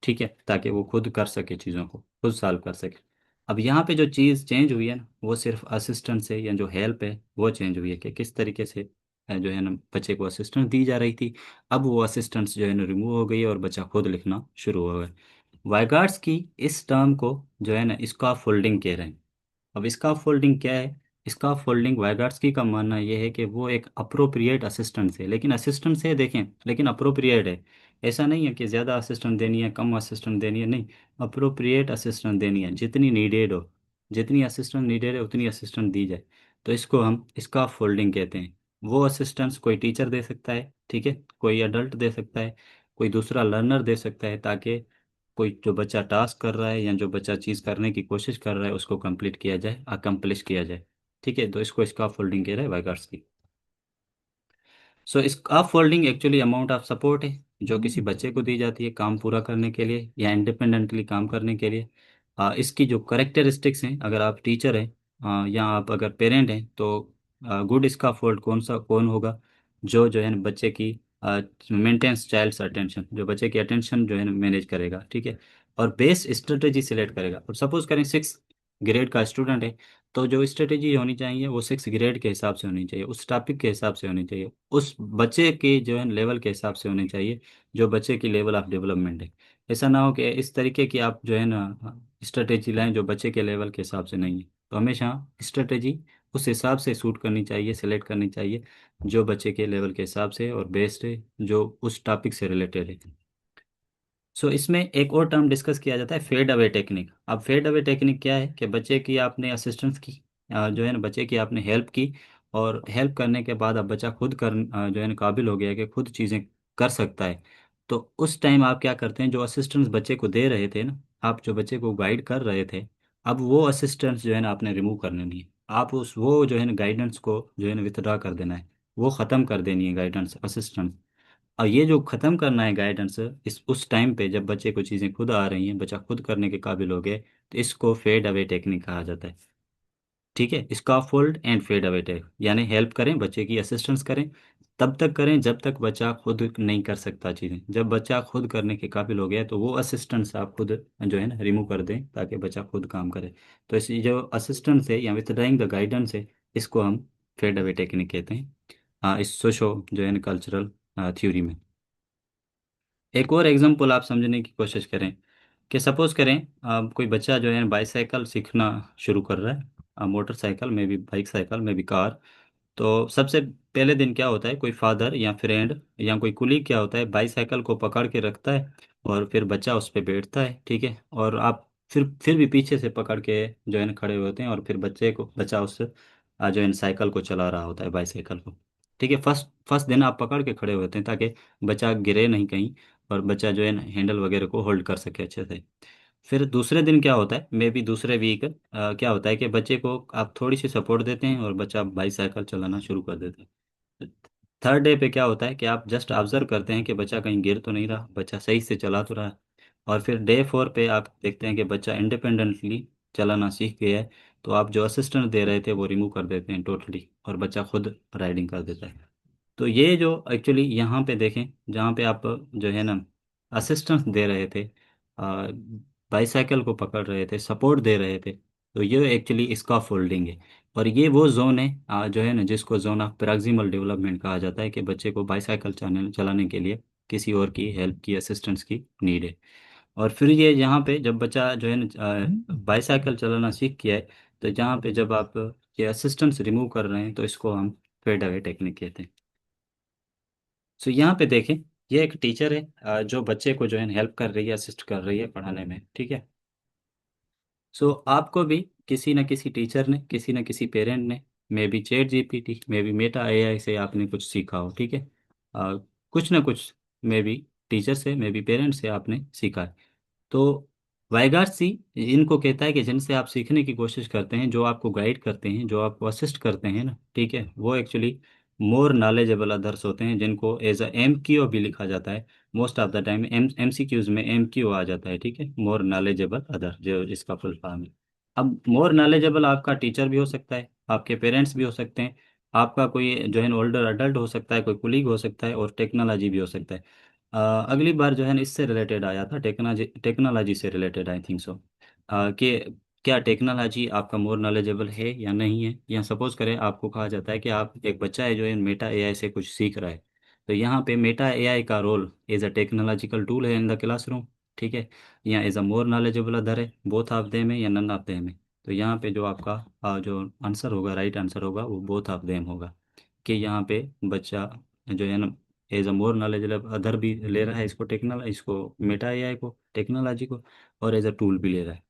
ठीक है, ताकि वो खुद कर सके, चीज़ों को खुद सॉल्व कर सके। अब यहाँ पे जो चीज़ चेंज हुई है ना, वो सिर्फ असिस्टेंट से या जो हेल्प है वो चेंज हुई है कि किस तरीके से जो है ना बच्चे को असिस्टेंस दी जा रही थी। अब वो असिस्टेंस जो है ना रिमूव हो गई और बच्चा खुद लिखना शुरू हो गया। वाइगार्ड्स की इस टर्म को जो है ना स्काफ फोल्डिंग कह रहे हैं। अब स्काफ फोल्डिंग क्या है? स्काफ फोल्डिंग वाइगार्ड्सकी का मानना यह है कि वो एक अप्रोप्रिएट असिस्टेंस है, लेकिन असिस्टेंस है देखें, लेकिन अप्रोप्रिएट है। ऐसा नहीं है कि ज़्यादा असिस्टेंट देनी है, कम असिस्टेंट देनी है, नहीं। अप्रोप्रिएट असिस्टेंट देनी है, जितनी नीडेड हो, जितनी असिस्टेंट नीडेड है उतनी असिस्टेंट दी जाए। तो इसको हम स्काफ फोल्डिंग कहते हैं। वो असिस्टेंस कोई टीचर दे सकता है, ठीक है, कोई अडल्ट दे सकता है, कोई दूसरा लर्नर दे सकता है, ताकि कोई जो बच्चा टास्क कर रहा है या जो बच्चा चीज़ करने की कोशिश कर रहा है उसको कंप्लीट किया जाए, अकम्प्लिश किया जाए। ठीक है, तो इसको स्काफ फोल्डिंग कह रहे हैं वाइगार्ड्स की। So scaffolding actually amount of support है जो किसी बच्चे को दी जाती है काम पूरा करने के लिए या इंडिपेंडेंटली काम करने के लिए। इसकी जो करेक्टरिस्टिक्स हैं, अगर आप टीचर हैं या आप अगर पेरेंट हैं, तो गुड स्काफ फोल्ड कौन होगा? जो है ना बच्चे की मेंटेन्स चाइल्ड्स अटेंशन, जो बच्चे की अटेंशन जो है ना मैनेज करेगा, ठीक है, और बेस्ट स्ट्रेटेजी सिलेक्ट करेगा। और सपोज करें 6 ग्रेड का स्टूडेंट है, तो जो स्ट्रेटेजी होनी चाहिए वो 6 ग्रेड के हिसाब से होनी चाहिए, उस टॉपिक के हिसाब से होनी चाहिए, उस बच्चे के जो है लेवल के हिसाब से होनी चाहिए, जो बच्चे की लेवल ऑफ डेवलपमेंट है। ऐसा ना हो कि इस तरीके की आप जो है ना स्ट्रेटेजी लाएं जो बच्चे के लेवल के हिसाब से नहीं है। तो हमेशा स्ट्रेटेजी उस हिसाब से सूट करनी चाहिए, सिलेक्ट करनी चाहिए, जो बच्चे के लेवल के हिसाब से और बेस्ड है, जो उस टॉपिक से रिलेटेड है। सो इसमें एक और टर्म डिस्कस किया जाता है, फेड अवे टेक्निक। अब फेड अवे टेक्निक क्या है कि बच्चे की आपने असिस्टेंस की, जो है ना बच्चे की आपने हेल्प की, और हेल्प करने के बाद अब बच्चा खुद जो है ना काबिल हो गया है कि खुद चीज़ें कर सकता है। तो उस टाइम आप क्या करते हैं, जो असिस्टेंस बच्चे को दे रहे थे ना, आप जो बच्चे को गाइड कर रहे थे, अब वो असिस्टेंस जो है ना आपने रिमूव करनी नहीं है। आप उस वो जो है ना गाइडेंस को जो है ना विथड्रा कर देना है, वो ख़त्म कर देनी है गाइडेंस असिस्टेंस। और ये जो ख़त्म करना है गाइडेंस, इस उस टाइम पे जब बच्चे को चीज़ें खुद आ रही हैं, बच्चा खुद करने के काबिल हो गए, तो इसको फेड अवे टेक्निक कहा जाता है। ठीक है, scaffold and fade away tech, यानी हेल्प करें बच्चे की, असिस्टेंस करें, तब तक करें जब तक बच्चा खुद नहीं कर सकता चीज़ें। जब बच्चा खुद करने के काबिल हो गया तो वो असिस्टेंस आप खुद जो है ना रिमूव कर दें, ताकि बच्चा खुद काम करे। तो इस जो असिस्टेंस है या विथड्राइंग द गाइडेंस है, इसको हम फेड अवे टेक्निक कहते हैं, इस सोशो जो है ना कल्चरल थ्योरी में। एक और एग्जांपल आप समझने की कोशिश करें कि सपोज करें कोई बच्चा जो है बाईसाइकिल सीखना शुरू कर रहा है, मोटरसाइकिल में भी, बाइक साइकिल में भी, कार। तो सबसे पहले दिन क्या होता है, कोई फादर या फ्रेंड या कोई कुलीग क्या होता है, बाईसाइकिल को पकड़ के रखता है और फिर बच्चा उस पर बैठता है, ठीक है, और आप फिर भी पीछे से पकड़ के जो है ना खड़े होते हैं, और फिर बच्चा उस जो है ना साइकिल को चला रहा होता है, बाईसाइकिल को। ठीक है, फर्स्ट फर्स्ट दिन आप पकड़ के खड़े होते हैं ताकि बच्चा गिरे नहीं कहीं, और बच्चा जो है ना हैंडल वगैरह को होल्ड कर सके अच्छे से। फिर दूसरे दिन क्या होता है, मे बी दूसरे वीक क्या होता है कि बच्चे को आप थोड़ी सी सपोर्ट देते हैं और बच्चा बाईसाइकिल चलाना शुरू कर देता है। थर्ड डे पे क्या होता है कि आप जस्ट ऑब्जर्व करते हैं कि बच्चा कहीं गिर तो नहीं रहा, बच्चा सही से चला तो रहा है। और फिर डे 4 पे आप देखते हैं कि बच्चा इंडिपेंडेंटली चलाना सीख गया है। तो आप जो असिस्टेंट दे रहे थे वो रिमूव कर देते हैं टोटली, और बच्चा खुद राइडिंग कर देता है। तो ये जो एक्चुअली यहाँ पे देखें, जहाँ पे आप जो है ना असिस्टेंस दे रहे थे, बाईसाइकिल को पकड़ रहे थे, सपोर्ट दे रहे थे, तो ये एक्चुअली इसका फोल्डिंग है। और ये वो जोन है जो है ना जिसको जोन ऑफ प्रैक्सिमल डेवलपमेंट कहा जाता है, कि बच्चे को बाईसाइकिल चलाने चलाने के लिए किसी और की हेल्प की, असिस्टेंस की नीड है। और फिर ये यहाँ पे जब बच्चा जो है ना बाईसाइकिल चलाना सीख गया है, तो जहाँ पे जब आप ये असिस्टेंस रिमूव कर रहे हैं, तो इसको हम फेड अवे टेक्निक कहते हैं। सो यहाँ पे देखें, ये एक टीचर है जो बच्चे को जो है हेल्प कर रही है, असिस्ट कर रही है पढ़ाने में, ठीक है। सो आपको भी किसी न किसी टीचर ने, किसी न किसी पेरेंट ने, may be chat GPT, may be Meta AI से आपने कुछ सीखा हो, ठीक है, अ, कुछ ना कुछ, मे बी टीचर से, मे बी पेरेंट से आपने सीखा है। तो वाइगार्सी इनको कहता है कि जिनसे आप सीखने की कोशिश करते हैं, जो आपको गाइड करते हैं, जो आपको असिस्ट करते हैं ना, ठीक है, वो एक्चुअली मोर नॉलेजेबल अदर्स होते हैं, जिनको एज अ एम क्यू भी लिखा जाता है। Most of the time M C Qs में एम क्यू आ जाता है, ठीक है, मोर नॉलेजेबल अदर, जो इसका फुल फॉर्म है। अब मोर नॉलेजेबल आपका टीचर भी हो सकता है, आपके पेरेंट्स भी हो सकते हैं, आपका कोई जो है ओल्डर अडल्ट हो सकता है, कोई कुलीग हो सकता है, और टेक्नोलॉजी भी हो सकता है। अगली बार जो है ना इससे रिलेटेड आया था, टेक्नोलॉजी टेक्नोलॉजी से रिलेटेड, आई थिंक सो, कि क्या टेक्नोलॉजी आपका मोर नॉलेजेबल है या नहीं है। या सपोज करें आपको कहा जाता है कि आप एक बच्चा है जो है मेटा एआई से कुछ सीख रहा है, तो यहाँ पे मेटा एआई का role as a technological tool है इन द क्लासरूम, ठीक है, या as a more knowledgeable other है, बोथ ऑफ देम है या नन ऑफ देम है। तो यहाँ पे जो आपका जो आंसर होगा, राइट आंसर होगा, वो बोथ ऑफ देम होगा, कि यहाँ पे बच्चा जो है ना as a more knowledgeable other भी ले रहा है इसको, टेक्नोलॉजी इसको मेटा एआई को, टेक्नोलॉजी को, और एज अ टूल भी ले रहा है।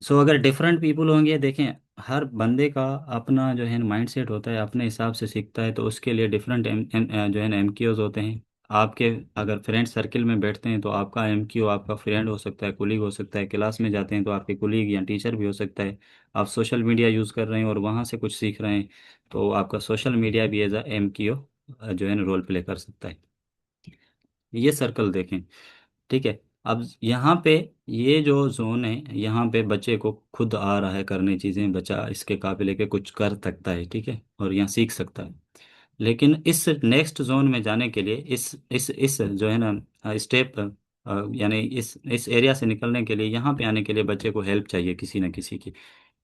सो अगर डिफरेंट पीपल होंगे, देखें, हर बंदे का अपना जो है माइंड सेट होता है, अपने हिसाब से सीखता है, तो उसके लिए डिफरेंट जो है ना एमक्यूज होते हैं। आपके अगर फ्रेंड सर्किल में बैठते हैं तो आपका एमक्यू आपका फ्रेंड हो सकता है, कुलीग हो सकता है, क्लास में जाते हैं तो आपके कुलीग या टीचर भी हो सकता है। आप सोशल मीडिया यूज़ कर रहे हैं और वहाँ से कुछ सीख रहे हैं, तो आपका सोशल मीडिया भी एज अ एमक्यू जो है ना रोल प्ले कर सकता है। ये सर्कल देखें, ठीक है। अब यहाँ पे ये जो जोन है, यहाँ पे बच्चे को खुद आ रहा है करने चीज़ें, बच्चा इसके काबिल है कि कुछ कर सकता है, ठीक है, और यहाँ सीख सकता है। लेकिन इस नेक्स्ट जोन में जाने के लिए, इस जो है ना स्टेप, यानी इस एरिया से निकलने के लिए, यहाँ पे आने के लिए बच्चे को हेल्प चाहिए किसी न किसी की।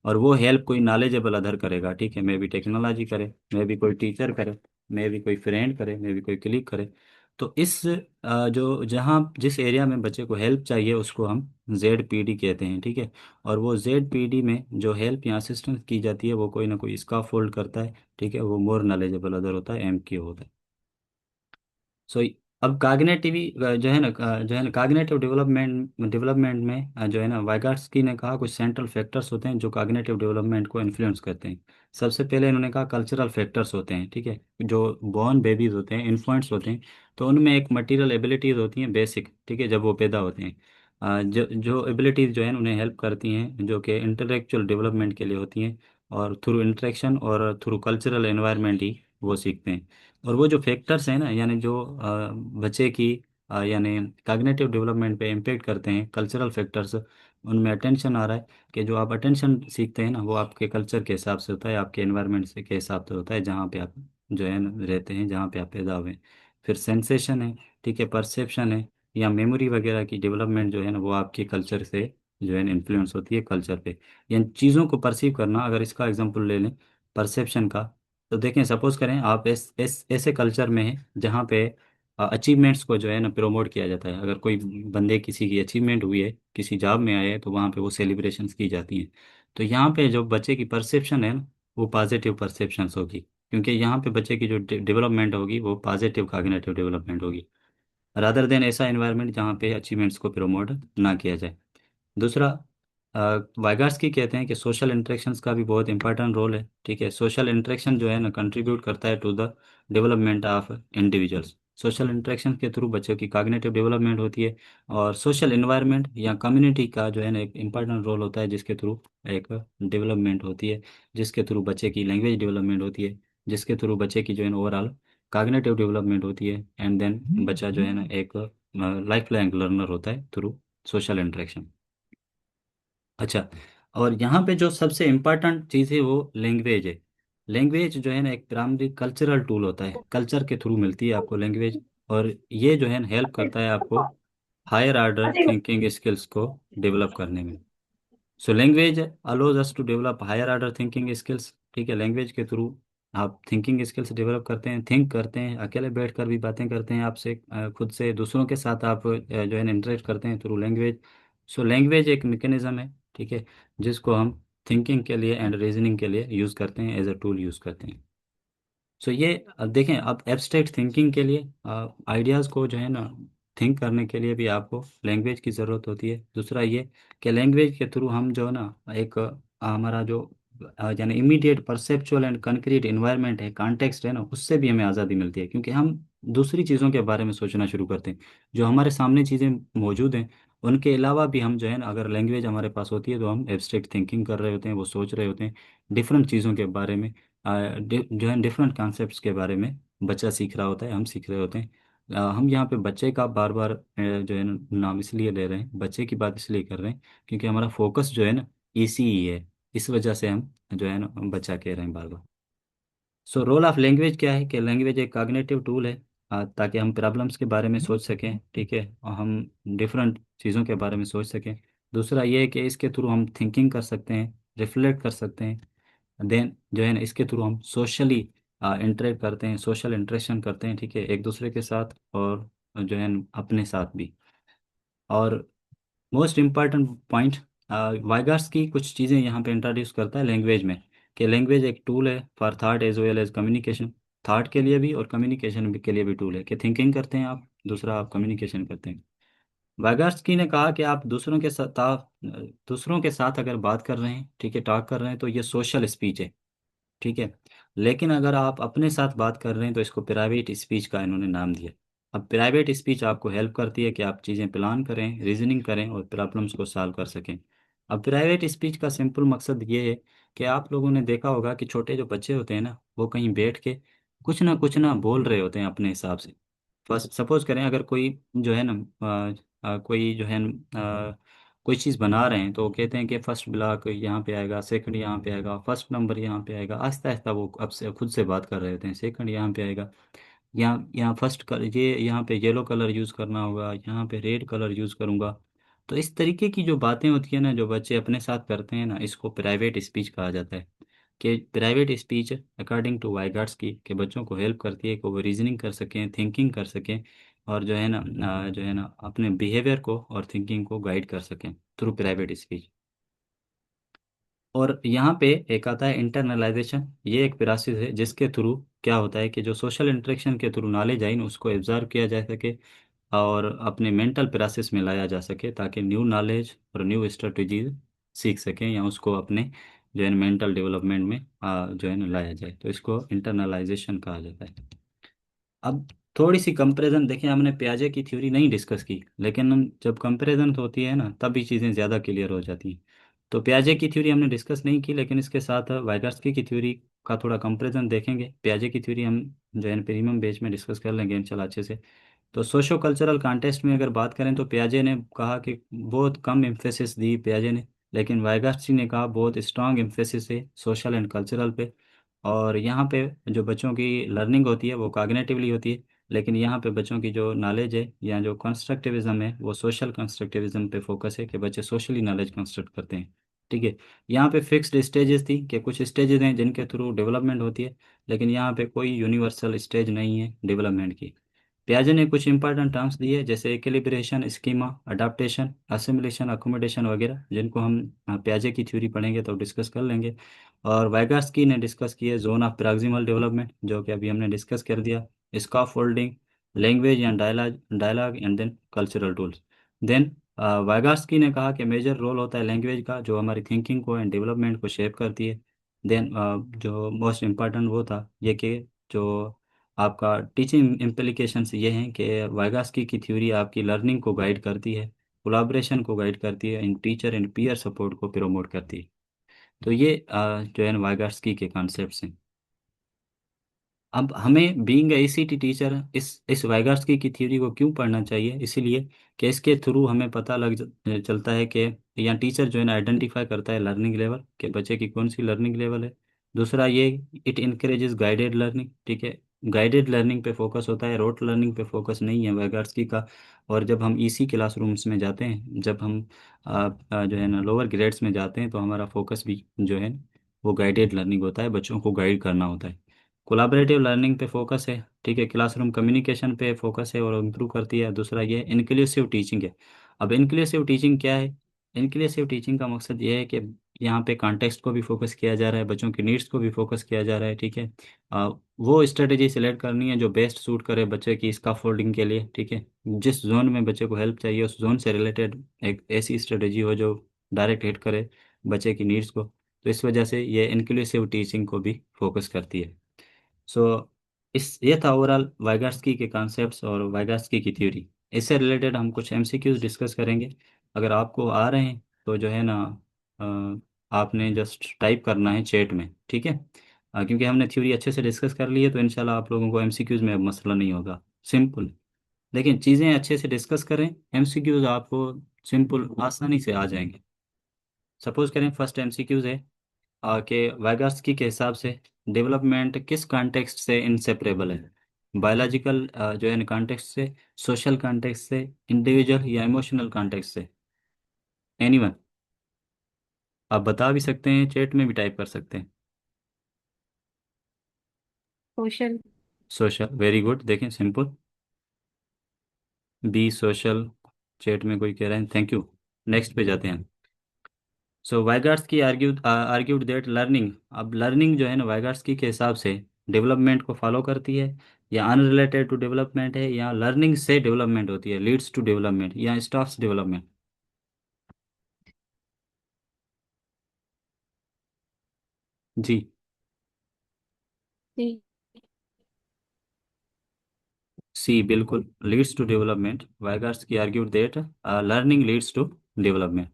और वो हेल्प कोई नॉलेजेबल अदर करेगा, ठीक है, मे भी टेक्नोलॉजी करे, मे भी कोई टीचर करे, मे भी कोई फ्रेंड करे, मे भी कोई क्लिक करे। तो इस जो जहाँ जिस एरिया में बच्चे को हेल्प चाहिए उसको हम ZPD कहते हैं, ठीक है। और वो ZPD में जो हेल्प या असिस्टेंस की जाती है वो कोई ना कोई स्काफोल्ड करता है, ठीक है, वो मोर नॉलेजेबल अदर होता है, MQ होता है। सो अब काग्नेटिव जो है ना काग्नेटिव डेवलपमेंट में जो है ना वाइगाट्स्की ने कहा कुछ सेंट्रल फैक्टर्स होते हैं जो काग्नेटिव डेवलपमेंट को इन्फ्लुएंस करते हैं। सबसे पहले इन्होंने कहा कल्चरल फैक्टर्स होते हैं, ठीक है, जो बॉर्न बेबीज होते हैं, इन्फेंट्स होते हैं, तो उनमें एक मटेरियल एबिलिटीज होती हैं बेसिक, ठीक है, जब वो पैदा होते हैं। जो जो एबिलिटीज जो है उन्हें हेल्प करती हैं, जो कि इंटेलेक्चुअल डेवलपमेंट के लिए होती हैं, और थ्रू इंटरेक्शन और थ्रू कल्चरल एनवायरनमेंट ही वो सीखते हैं। और वो जो फैक्टर्स हैं ना, यानी जो बच्चे की यानी कॉग्निटिव डेवलपमेंट पे इम्पेक्ट करते हैं, कल्चरल फैक्टर्स, उनमें अटेंशन आ रहा है, कि जो आप अटेंशन सीखते हैं ना वो आपके कल्चर के हिसाब से होता है, आपके एनवायरनमेंट से के हिसाब से होता है, जहाँ पे आप जो है ना रहते हैं, जहाँ पे आप पैदा हुए हैं। फिर सेंसेशन है, ठीक है, परसेप्शन है, या मेमोरी वगैरह की डेवलपमेंट जो है ना वो आपके कल्चर से जो है इन्फ्लुएंस होती है कल्चर पे। यानी चीज़ों को परसीव करना, अगर इसका एग्जांपल ले लें परसेप्शन का, तो देखें, सपोज करें आप ऐसे कल्चर में हैं जहाँ पे अचीवमेंट्स को जो है ना प्रमोट किया जाता है। अगर कोई बंदे किसी की अचीवमेंट हुई है, किसी जॉब में आए हैं, तो वहाँ पे वो सेलिब्रेशंस की जाती हैं। तो यहाँ पे जो बच्चे की परसेप्शन है ना वो पॉजिटिव परसेप्शंस होगी, क्योंकि यहाँ पे बच्चे की जो डेवलपमेंट होगी वो पॉजिटिव कॉग्निटिव डेवलपमेंट होगी, रादर देन ऐसा एनवायरनमेंट जहाँ पे अचीवमेंट्स को प्रमोट ना किया जाए। दूसरा, वाइगार्स्की कहते हैं कि सोशल इंटरेक्शंस का भी बहुत इंपॉर्टेंट रोल है, ठीक है। सोशल इंटरेक्शन जो है ना कंट्रीब्यूट करता है to the development of individuals. Social interaction के थ्रू बच्चों की कॉग्निटिव डेवलपमेंट होती है। और सोशल इन्वायरमेंट या कम्युनिटी का जो है ना एक इम्पॉर्टेंट रोल होता है, जिसके थ्रू एक डेवलपमेंट होती है, जिसके थ्रू बच्चे की लैंग्वेज डेवलपमेंट होती है, जिसके थ्रू बच्चे की जो है ओवरऑल कॉग्निटिव डेवलपमेंट होती है, एंड देन बच्चा जो है ना एक लाइफ लॉन्ग लर्नर होता है थ्रू सोशल इंटरेक्शन। अच्छा, और यहाँ पे जो सबसे इम्पोर्टेंट चीज़ है वो लैंग्वेज है। लैंग्वेज जो है ना एक प्राइमरी कल्चरल टूल होता है, कल्चर के थ्रू मिलती है आपको लैंग्वेज। और ये जो है ना हेल्प करता है आपको हायर ऑर्डर थिंकिंग स्किल्स को डेवलप करने में। So language allows us to develop higher order thinking skills, ठीक है। लैंग्वेज के थ्रू आप थिंकिंग स्किल्स डेवलप करते हैं, थिंक करते हैं, अकेले बैठकर भी बातें करते हैं आपसे, खुद से, दूसरों के साथ आप जो है इंटरेक्ट करते हैं थ्रू लैंग्वेज। सो लैंग्वेज एक मैकेनिज्म है, ठीक है, जिसको हम थिंकिंग के लिए एंड रीजनिंग के लिए यूज़ करते हैं, एज अ टूल यूज़ करते हैं। सो ये देखें, अब एब्स्ट्रैक्ट थिंकिंग के लिए, आइडियाज़ को जो है ना थिंक करने के लिए भी आपको लैंग्वेज की ज़रूरत होती है। दूसरा ये कि लैंग्वेज के थ्रू हम जो है ना एक हमारा जो यानी immediate perceptual and concrete environment है, कॉन्टेक्स्ट है ना, उससे भी हमें आज़ादी मिलती है, क्योंकि हम दूसरी चीज़ों के बारे में सोचना शुरू करते हैं। जो हमारे सामने चीज़ें मौजूद हैं उनके अलावा भी हम जो है ना, अगर लैंग्वेज हमारे पास होती है तो हम एब्स्ट्रैक्ट थिंकिंग कर रहे होते हैं, वो सोच रहे होते हैं डिफरेंट चीज़ों के बारे में, जो है डिफरेंट कॉन्सेप्ट्स के बारे में बच्चा सीख रहा होता है, हम सीख रहे होते हैं। हम यहाँ पे बच्चे का बार बार जो है ना नाम इसलिए ले रहे हैं, बच्चे की बात इसलिए कर रहे हैं, क्योंकि हमारा फोकस जो है ना इसी ही है, इस वजह से हम जो है ना बच्चा कह रहे हैं बार बार। सो रोल ऑफ लैंग्वेज क्या है, कि लैंग्वेज एक कॉग्निटिव टूल है, ताकि हम प्रॉब्लम्स के बारे में सोच सकें, ठीक है, और हम डिफरेंट चीज़ों के बारे में सोच सकें। दूसरा ये है कि इसके थ्रू हम थिंकिंग कर सकते हैं, रिफ्लेक्ट कर सकते हैं। देन जो है ना, इसके थ्रू हम सोशली इंटरेक्ट करते हैं, सोशल इंटरेक्शन करते हैं, ठीक है, एक दूसरे के साथ और जो है न, अपने साथ भी। और मोस्ट इम्पॉर्टेंट पॉइंट, वाइगार्स की कुछ चीज़ें यहाँ पे इंट्रोड्यूस करता है लैंग्वेज में, कि लैंग्वेज एक टूल है for thought as well as communication. Thought के लिए भी और कम्युनिकेशन के लिए भी टूल है, कि थिंकिंग करते हैं आप, दूसरा आप कम्युनिकेशन करते हैं। वाइगार्स्की ने कहा कि आप दूसरों के साथ अगर बात कर रहे हैं, ठीक है, टॉक कर रहे हैं, तो ये सोशल स्पीच है, ठीक है। लेकिन अगर आप अपने साथ बात कर रहे हैं तो इसको प्राइवेट स्पीच का इन्होंने नाम दिया। अब प्राइवेट स्पीच आपको हेल्प करती है कि आप चीज़ें प्लान करें, रीजनिंग करें और प्रॉब्लम्स को सॉल्व कर सकें। अब प्राइवेट स्पीच का सिंपल मकसद ये है कि आप लोगों ने देखा होगा कि छोटे जो बच्चे होते हैं ना, वो कहीं बैठ के कुछ ना बोल रहे होते हैं अपने हिसाब से। फर्स्ट सपोज करें, अगर कोई जो है ना, कोई जो है कोई चीज़ बना रहे हैं, तो वो कहते हैं कि फर्स्ट ब्लॉक यहाँ पे आएगा, सेकंड यहाँ पे आएगा, फर्स्ट नंबर यहाँ पे आएगा। आहिस्ता आहिस्ता वो अब से खुद से बात कर रहे होते हैं, सेकंड यहाँ पे आएगा, यहाँ यहाँ फर्स्ट कर ये यहाँ पे येलो कलर यूज़ करना होगा, यहाँ पे रेड कलर यूज़ करूँगा। तो इस तरीके की जो बातें होती है ना, जो बच्चे अपने साथ करते हैं ना, इसको प्राइवेट स्पीच कहा जाता है। कि प्राइवेट स्पीच अकॉर्डिंग टू वाइगार्ड्स की, के बच्चों को हेल्प करती है कि वो रीजनिंग कर सकें, थिंकिंग कर सकें, और जो है ना जो है ना अपने बिहेवियर को और थिंकिंग को गाइड कर सकें थ्रू प्राइवेट स्पीच। और यहाँ पे एक आता है इंटरनलाइजेशन। ये एक प्रोसेस है जिसके थ्रू क्या होता है कि जो सोशल इंटरेक्शन के थ्रू नॉलेज आई ना, उसको एब्जर्व किया जा सके और अपने मेंटल प्रोसेस में लाया जा सके, ताकि न्यू नॉलेज और न्यू स्ट्रेटजीज सीख सकें या उसको अपने जो है मेंटल डेवलपमेंट में जो है ना लाया जाए। तो इसको इंटरनलाइजेशन कहा जाता है। अब थोड़ी सी कंपैरिजन देखिए, हमने पियाजे की थ्योरी नहीं डिस्कस की, लेकिन हम जब कंपैरिजन होती है ना, तब भी चीज़ें ज़्यादा क्लियर हो जाती हैं। तो पियाजे की थ्योरी हमने डिस्कस नहीं की, लेकिन इसके साथ वाइगॉत्स्की की थ्योरी का थोड़ा कंपैरिजन देखेंगे। पियाजे की थ्योरी हम जो है प्रीमियम बेच में डिस्कस कर लेंगे इंशाल्लाह अच्छे से। तो सोशो कल्चरल कॉन्टेस्ट में अगर बात करें, तो पियाजे ने कहा कि बहुत कम एम्फेसिस दी पियाजे ने, लेकिन वाइगॉत्स्की ने कहा बहुत स्ट्रांग एम्फेसिस है सोशल एंड कल्चरल पे। और यहाँ पे जो बच्चों की लर्निंग होती है वो कॉग्निटिवली होती है, लेकिन यहाँ पे बच्चों की जो नॉलेज है या जो कंस्ट्रक्टिविज्म है वो सोशल कंस्ट्रक्टिविज्म पे फोकस है, कि बच्चे सोशली नॉलेज कंस्ट्रक्ट करते हैं, ठीक है। यहाँ पे फिक्स्ड स्टेजेस थी, कि कुछ स्टेजेस हैं जिनके थ्रू डेवलपमेंट होती है, लेकिन यहाँ पे कोई यूनिवर्सल स्टेज नहीं है डेवलपमेंट की। पियाजे ने कुछ इंपॉर्टेंट टर्म्स दिए, जैसे equilibration, schema, adaptation, assimilation, accommodation वगैरह, जिनको हम पियाजे की थ्योरी पढ़ेंगे तो डिस्कस कर लेंगे। और वाइगास्की ने डिस्कस किए जोन ऑफ प्रॉक्सिमल डेवलपमेंट, जो कि अभी हमने डिस्कस कर दिया, scaffolding, language and dialogue dialogue and then cultural tools. Then Vygotsky ने कहा कि मेजर रोल होता है लैंग्वेज का, जो हमारी थिंकिंग को एंड डेवलपमेंट को शेप करती है। देन जो मोस्ट इम्पॉर्टेंट वो था ये कि जो आपका टीचिंग इम्प्लीकेशंस ये हैं कि वाइगास्की की थ्योरी आपकी लर्निंग को गाइड करती है, कोलाब्रेशन को गाइड करती है, इन टीचर एंड पीयर सपोर्ट को प्रमोट करती है। तो ये जो है वाइगास्की के कॉन्सेप्ट्स हैं। अब हमें बीइंग ए ईसीटी टीचर इस वाइगास्की की थ्योरी को क्यों पढ़ना चाहिए, इसीलिए कि इसके थ्रू हमें पता चलता है कि या टीचर जो है ना आइडेंटिफाई करता है लर्निंग लेवल, कि बच्चे की कौन सी लर्निंग लेवल है। दूसरा ये, इट इनकरेजेस गाइडेड लर्निंग, ठीक है, गाइडेड लर्निंग पे फोकस होता है, रोट लर्निंग पे फोकस नहीं है वाइगास्की का। और जब हम इसी क्लासरूम्स में जाते हैं, जब हम जो है ना लोअर ग्रेड्स में जाते हैं, तो हमारा फोकस भी जो है वो गाइडेड लर्निंग होता है, बच्चों को गाइड करना होता है। कोलाबरेटिव लर्निंग पे फोकस है, ठीक है, क्लासरूम कम्युनिकेशन पे फोकस है और इम्प्रूव करती है। दूसरा ये इंक्लूसिव टीचिंग है। अब इंक्लूसिव टीचिंग क्या है? इंक्लूसिव टीचिंग का मकसद ये है कि यहाँ पे कॉन्टेक्स्ट को भी फोकस किया जा रहा है, बच्चों की नीड्स को भी फोकस किया जा रहा है, ठीक है। वो स्ट्रेटेजी सिलेक्ट करनी है जो बेस्ट सूट करे बच्चे की स्काफोल्डिंग के लिए, ठीक है। जिस जोन में बच्चे को हेल्प चाहिए उस जोन से रिलेटेड एक ऐसी स्ट्रेटेजी हो जो डायरेक्ट हिट करे बच्चे की नीड्स को। तो इस वजह से ये इंक्लूसिव टीचिंग को भी फोकस करती है। सो इस ये था ओवरऑल वाइगास्की के कॉन्सेप्ट्स और वाइगास्की की थ्योरी। इससे रिलेटेड हम कुछ एमसीक्यूज डिस्कस करेंगे। अगर आपको आ रहे हैं तो जो है ना आपने जस्ट टाइप करना है चैट में, ठीक है। क्योंकि हमने थ्योरी अच्छे से डिस्कस कर ली है, तो इंशाल्लाह आप लोगों को एमसीक्यूज में अब मसला नहीं होगा। सिंपल, लेकिन चीज़ें अच्छे से डिस्कस करें, एमसीक्यूज आपको सिंपल आसानी से आ जाएंगे। सपोज करें फर्स्ट एमसीक्यूज है कि वाइगॉत्स्की के हिसाब से डेवलपमेंट किस कॉन्टेक्स्ट से इंसेपरेबल है? बायोलॉजिकल जो है कॉन्टेक्स्ट से, सोशल कॉन्टेक्स्ट से, इंडिविजुअल या इमोशनल कॉन्टेक्स्ट से? एनीवन? आप बता भी सकते हैं, चैट में भी टाइप कर सकते हैं। सोशल। सोशल, वेरी गुड, देखें सिंपल। बी सोशल, चैट में कोई कह रहा है, थैंक यू। नेक्स्ट पे जाते हैं। सो वाइगार्स की आर्ग्यूड दैट लर्निंग, अब लर्निंग जो है ना वाइगार्स की के हिसाब से डेवलपमेंट को फॉलो करती है, या अनरिलेटेड टू डेवलपमेंट है, या लर्निंग से डेवलपमेंट होती है, लीड्स टू डेवलपमेंट, या स्टॉप्स डेवलपमेंट। जी। जी। सी बिल्कुल, leads to development. Vygotsky argued that learning leads to development.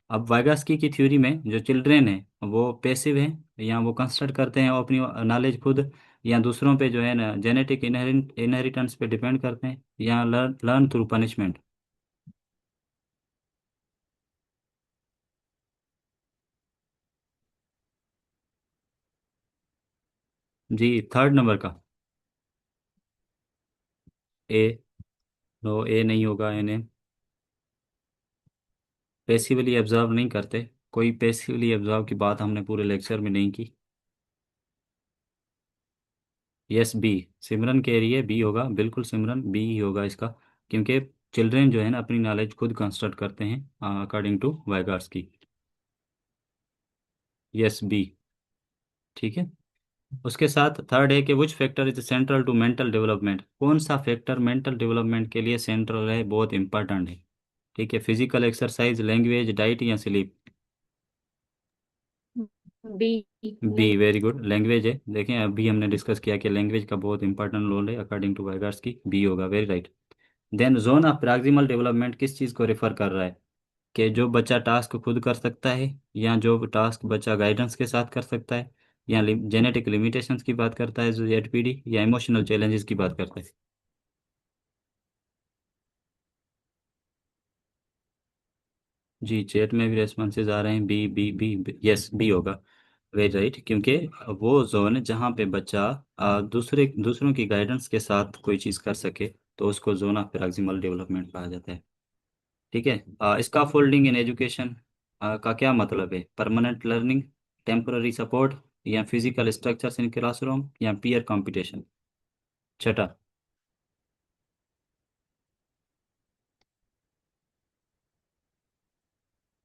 अब वाइगास्की की थ्योरी में जो चिल्ड्रेन है वो पैसिव है, या वो कंस्ट्रक्ट करते हैं अपनी नॉलेज खुद, या दूसरों पे जो है ना जेनेटिक इनहेरिटेंस पे डिपेंड करते हैं, या लर्न थ्रू पनिशमेंट। जी, थर्ड नंबर का। ए? नो, ए नहीं होगा, एन। पैसिवली ऑब्जर्व नहीं करते, कोई पैसिवली ऑब्जर्व की बात हमने पूरे लेक्चर में नहीं की। Yes, B. सिमरन कह रही है बी होगा, बिल्कुल सिमरन, बी ही होगा इसका, क्योंकि चिल्ड्रेन जो है ना अपनी नॉलेज खुद कंस्ट्रक्ट करते हैं according to Vygotsky. Yes, B. ठीक है। उसके साथ थर्ड है कि which factor is central to mental development, कौन सा फैक्टर मेंटल डेवलपमेंट के लिए सेंट्रल है, बहुत इंपॉर्टेंट है। ठीक है, फिजिकल एक्सरसाइज, लैंग्वेज, डाइट, या sleep. B. B, very good, language है। देखें अभी हमने डिस्कस किया कि लैंग्वेज का बहुत इंपॉर्टेंट रोल है according to Vygotsky, B होगा, very right. Then zone of proximal development किस चीज़ को रेफर कर रहा है, कि जो बच्चा टास्क खुद कर सकता है, या जो टास्क बच्चा गाइडेंस के साथ कर सकता है, या जेनेटिक लिमिटेशंस की बात करता है जो जेडपीडी, या इमोशनल चैलेंजेस की बात करता है। जी, चैट में भी रेस्पॉन्सेज आ रहे हैं, B B B, yes B होगा, वेरी राइट, क्योंकि वो जोन है जहाँ पे बच्चा दूसरों की गाइडेंस के साथ कोई चीज़ कर सके, तो उसको जोन ऑफ प्रॉक्सिमल डेवलपमेंट कहा जाता है। ठीक है। इसका फोल्डिंग इन एजुकेशन का क्या मतलब है, परमानेंट लर्निंग, टेम्पररी सपोर्ट, या फिजिकल स्ट्रक्चर्स इन क्लासरूम, या पीयर कंपटीशन। छठा।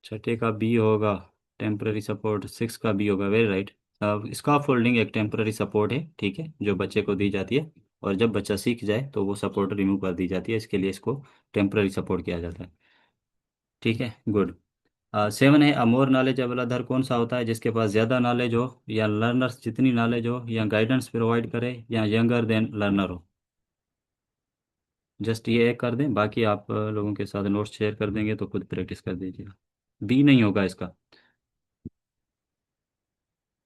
छठे का बी होगा, टेम्पररी सपोर्ट, सिक्स का बी होगा, वेरी राइट। इसका फोल्डिंग एक टेम्पररी सपोर्ट है, ठीक है, जो बच्चे को दी जाती है, और जब बच्चा सीख जाए तो वो सपोर्ट रिमूव कर दी जाती है, इसके लिए इसको टेम्पररी सपोर्ट किया जाता है। ठीक है, गुड। सेवन है, अ मोर नॉलेजेबल अदर कौन सा होता है, जिसके पास ज़्यादा नॉलेज हो, या लर्नर्स जितनी नॉलेज हो, या गाइडेंस प्रोवाइड करे, या यंगर देन लर्नर हो। जस्ट ये एक कर दें, बाकी आप लोगों के साथ नोट्स शेयर कर देंगे तो खुद प्रैक्टिस कर दीजिएगा। बी नहीं होगा इसका,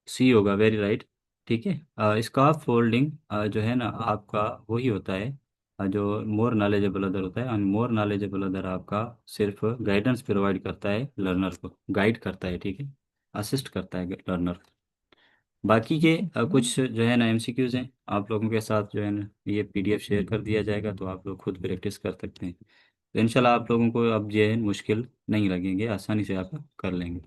सी होगा, वेरी राइट। ठीक है। इसका फोल्डिंग जो है ना आपका वही होता है, जो मोर नॉलेजेबल अदर होता है, और मोर नॉलेजेबल अदर आपका सिर्फ गाइडेंस प्रोवाइड करता है, लर्नर को गाइड करता है, ठीक है, असिस्ट करता है लर्नर। बाकी के कुछ जो है ना एमसीक्यूज हैं, आप लोगों के साथ जो है ना ये पीडीएफ शेयर कर दिया जाएगा, तो आप लोग खुद प्रैक्टिस कर सकते हैं, तो इंशाल्लाह आप लोगों को अब ये मुश्किल नहीं लगेंगे, आसानी से आप कर लेंगे,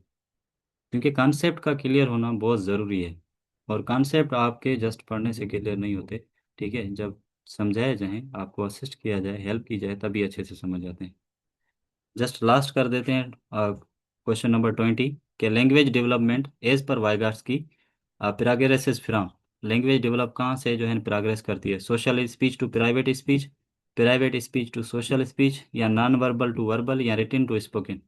क्योंकि कॉन्सेप्ट का क्लियर होना बहुत ज़रूरी है, और कॉन्सेप्ट आपके जस्ट पढ़ने से क्लियर नहीं होते। ठीक है, जब समझाए जाएं, आपको असिस्ट किया जाए, हेल्प की जाए, तभी अच्छे से समझ आते हैं। जस्ट लास्ट कर देते हैं, क्वेश्चन नंबर 20, के लैंग्वेज डेवलपमेंट एज पर वाइगार्स की प्रोग्रेस फ्रॉम, लैंग्वेज डेवलप कहाँ से जो है प्रोग्रेस करती है, social speech to private speech, private speech to social speech, या नॉन वर्बल टू वर्बल, या रिटन टू स्पोकन।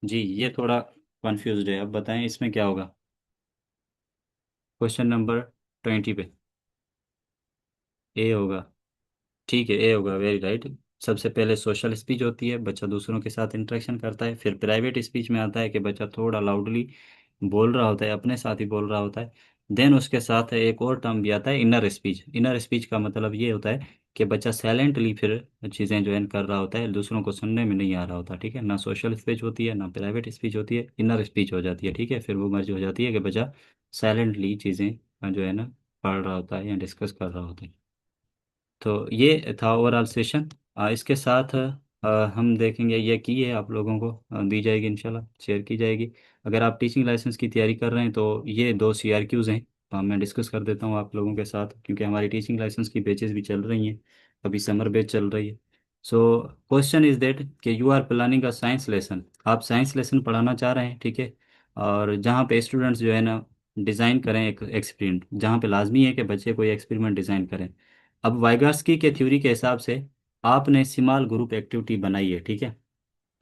जी, ये थोड़ा कंफ्यूज है, अब बताएं इसमें क्या होगा। क्वेश्चन नंबर 20 पे ए होगा। ठीक है, ए होगा, वेरी राइट। सबसे पहले सोशल स्पीच होती है, बच्चा दूसरों के साथ इंटरेक्शन करता है, फिर प्राइवेट स्पीच में आता है कि बच्चा थोड़ा लाउडली बोल रहा होता है, अपने साथ ही बोल रहा होता है। देन उसके साथ एक और टर्म भी आता है, इनर स्पीच। इनर स्पीच का मतलब ये होता है कि बच्चा साइलेंटली फिर चीज़ें जो है कर रहा होता है, दूसरों को सुनने में नहीं आ रहा होता, ठीक है, ना सोशल स्पीच होती है, ना प्राइवेट स्पीच होती है, इनर स्पीच हो जाती है, ठीक है, फिर वो मर्जी हो जाती है कि बच्चा साइलेंटली चीज़ें जो है ना पढ़ रहा होता है या डिस्कस कर रहा होता है। तो ये था ओवरऑल सेशन। इसके साथ हम देखेंगे ये की है आप लोगों को दी जाएगी, इंशाल्लाह शेयर की जाएगी। अगर आप टीचिंग लाइसेंस की तैयारी कर रहे हैं तो ये दो CRQs हैं, मैं डिस्कस कर देता हूँ आप लोगों के साथ, क्योंकि हमारी टीचिंग लाइसेंस की बैचेस भी चल रही हैं, अभी समर बैच चल रही है। सो क्वेश्चन इज दैट कि you are planning a science lesson, आप साइंस लेसन पढ़ाना चाह रहे हैं, ठीक है। और जहाँ पे स्टूडेंट्स जो है ना डिज़ाइन करें एक एक्सपेरिमेंट, जहाँ पे लाजमी है कि बच्चे कोई एक्सपेरिमेंट डिज़ाइन करें। अब वाइगॉत्स्की के थ्योरी के हिसाब से आपने स्मॉल ग्रुप एक्टिविटी बनाई है, ठीक है।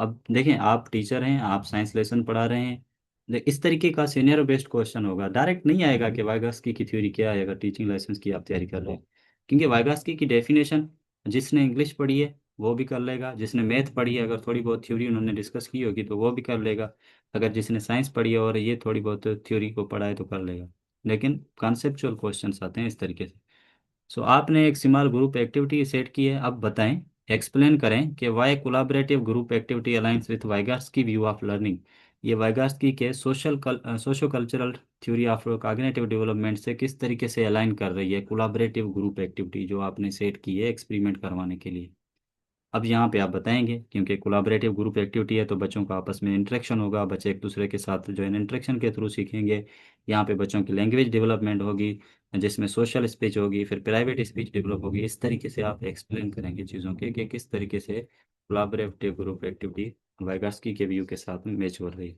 अब देखें आप टीचर हैं, आप साइंस लेसन पढ़ा रहे हैं, इस तरीके का सीनियर बेस्ड क्वेश्चन होगा, डायरेक्ट नहीं आएगा कि वाइगॉत्स्की की थ्योरी क्या है अगर टीचिंग लाइसेंस की आप तैयारी कर रहे हैं। क्योंकि वाइगॉत्स्की की डेफिनेशन जिसने इंग्लिश पढ़ी है वो भी कर लेगा, जिसने मैथ पढ़ी है अगर थोड़ी बहुत थ्योरी उन्होंने डिस्कस की होगी तो वो भी कर लेगा, अगर जिसने साइंस पढ़ी है और ये थोड़ी बहुत थ्योरी को पढ़ा है तो कर लेगा। लेकिन कॉन्सेप्चुअल क्वेश्चंस आते हैं इस तरीके से। सो आपने एक स्मॉल ग्रुप एक्टिविटी सेट की है, अब बताएं, एक्सप्लेन करें कि why collaborative group activity aligns with Vygotsky view of learning. ये वाइगार्स्की के socio cultural theory of cognitive development से किस तरीके से अलाइन कर रही है कोलाबरेटिव ग्रुप एक्टिविटी जो आपने सेट की है एक्सपेरिमेंट करवाने के लिए। अब यहाँ पे आप बताएंगे, क्योंकि कोलाबरेटिव ग्रुप एक्टिविटी है तो बच्चों का आपस में इंटरेक्शन होगा, बच्चे एक दूसरे के साथ जो है इंटरेक्शन के थ्रू सीखेंगे। यहाँ पे बच्चों की लैंग्वेज डेवलपमेंट होगी, जिसमें सोशल स्पीच होगी, फिर प्राइवेट स्पीच डेवलप होगी। इस तरीके से आप एक्सप्लेन करेंगे चीज़ों के कि किस तरीके से कोलाबरेटिव ग्रुप एक्टिविटी वाइगॉत्स्की के व्यू के साथ में मैच हो रही है।